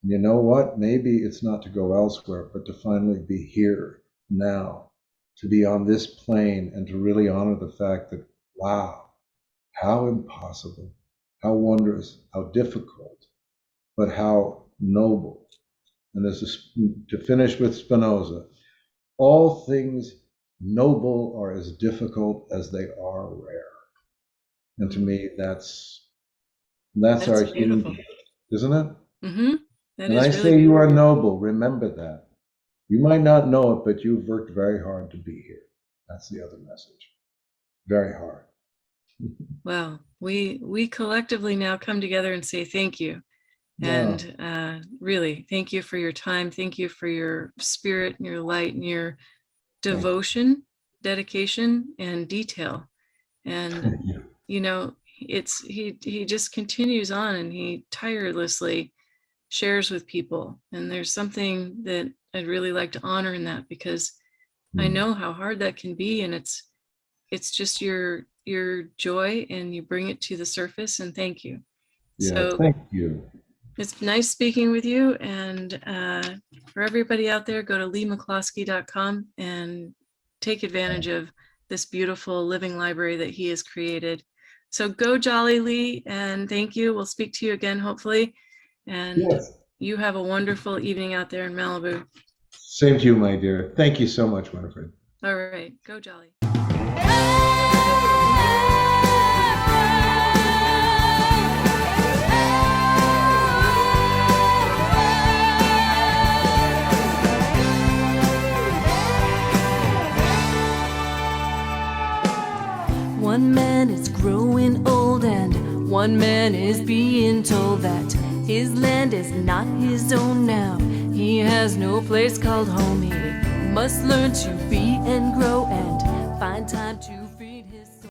And you know what? Maybe it's not to go elsewhere, but to finally be here now, to be on this plane, and to really honor the fact that, wow, how impossible, how wondrous, how difficult, but how noble. And to finish with Spinoza, all things noble are as difficult as they are rare. And to me, that's our human gift, isn't it? Mm-hmm. And I say you are noble. Remember that. You might not know it, but you've worked very hard to be here. That's the other message. Very hard. Well, we collectively now come together and say thank you. And really, thank you for your time. Thank you for your spirit and your light and your devotion, dedication, and detail. And he just continues on, and he tirelessly shares with people. And there's something that I'd really like to honor in that, because I Mm. know how hard that can be. And it's just your joy, and you bring it to the surface. And thank you. Yeah, So thank you. it's nice speaking with you. And for everybody out there, go to leighmccloskey.com and take advantage of this beautiful living library that he has created. So go jolly, Leigh, and thank you. We'll speak to you again, hopefully. And Yes. you have a wonderful evening out there in Malibu. Same to you, my dear. Thank you so much, Winifred. All right, go jolly. One man is growing old, and one man is being told that his land is not his own now. He has no place called home. He must learn to be and grow and find time to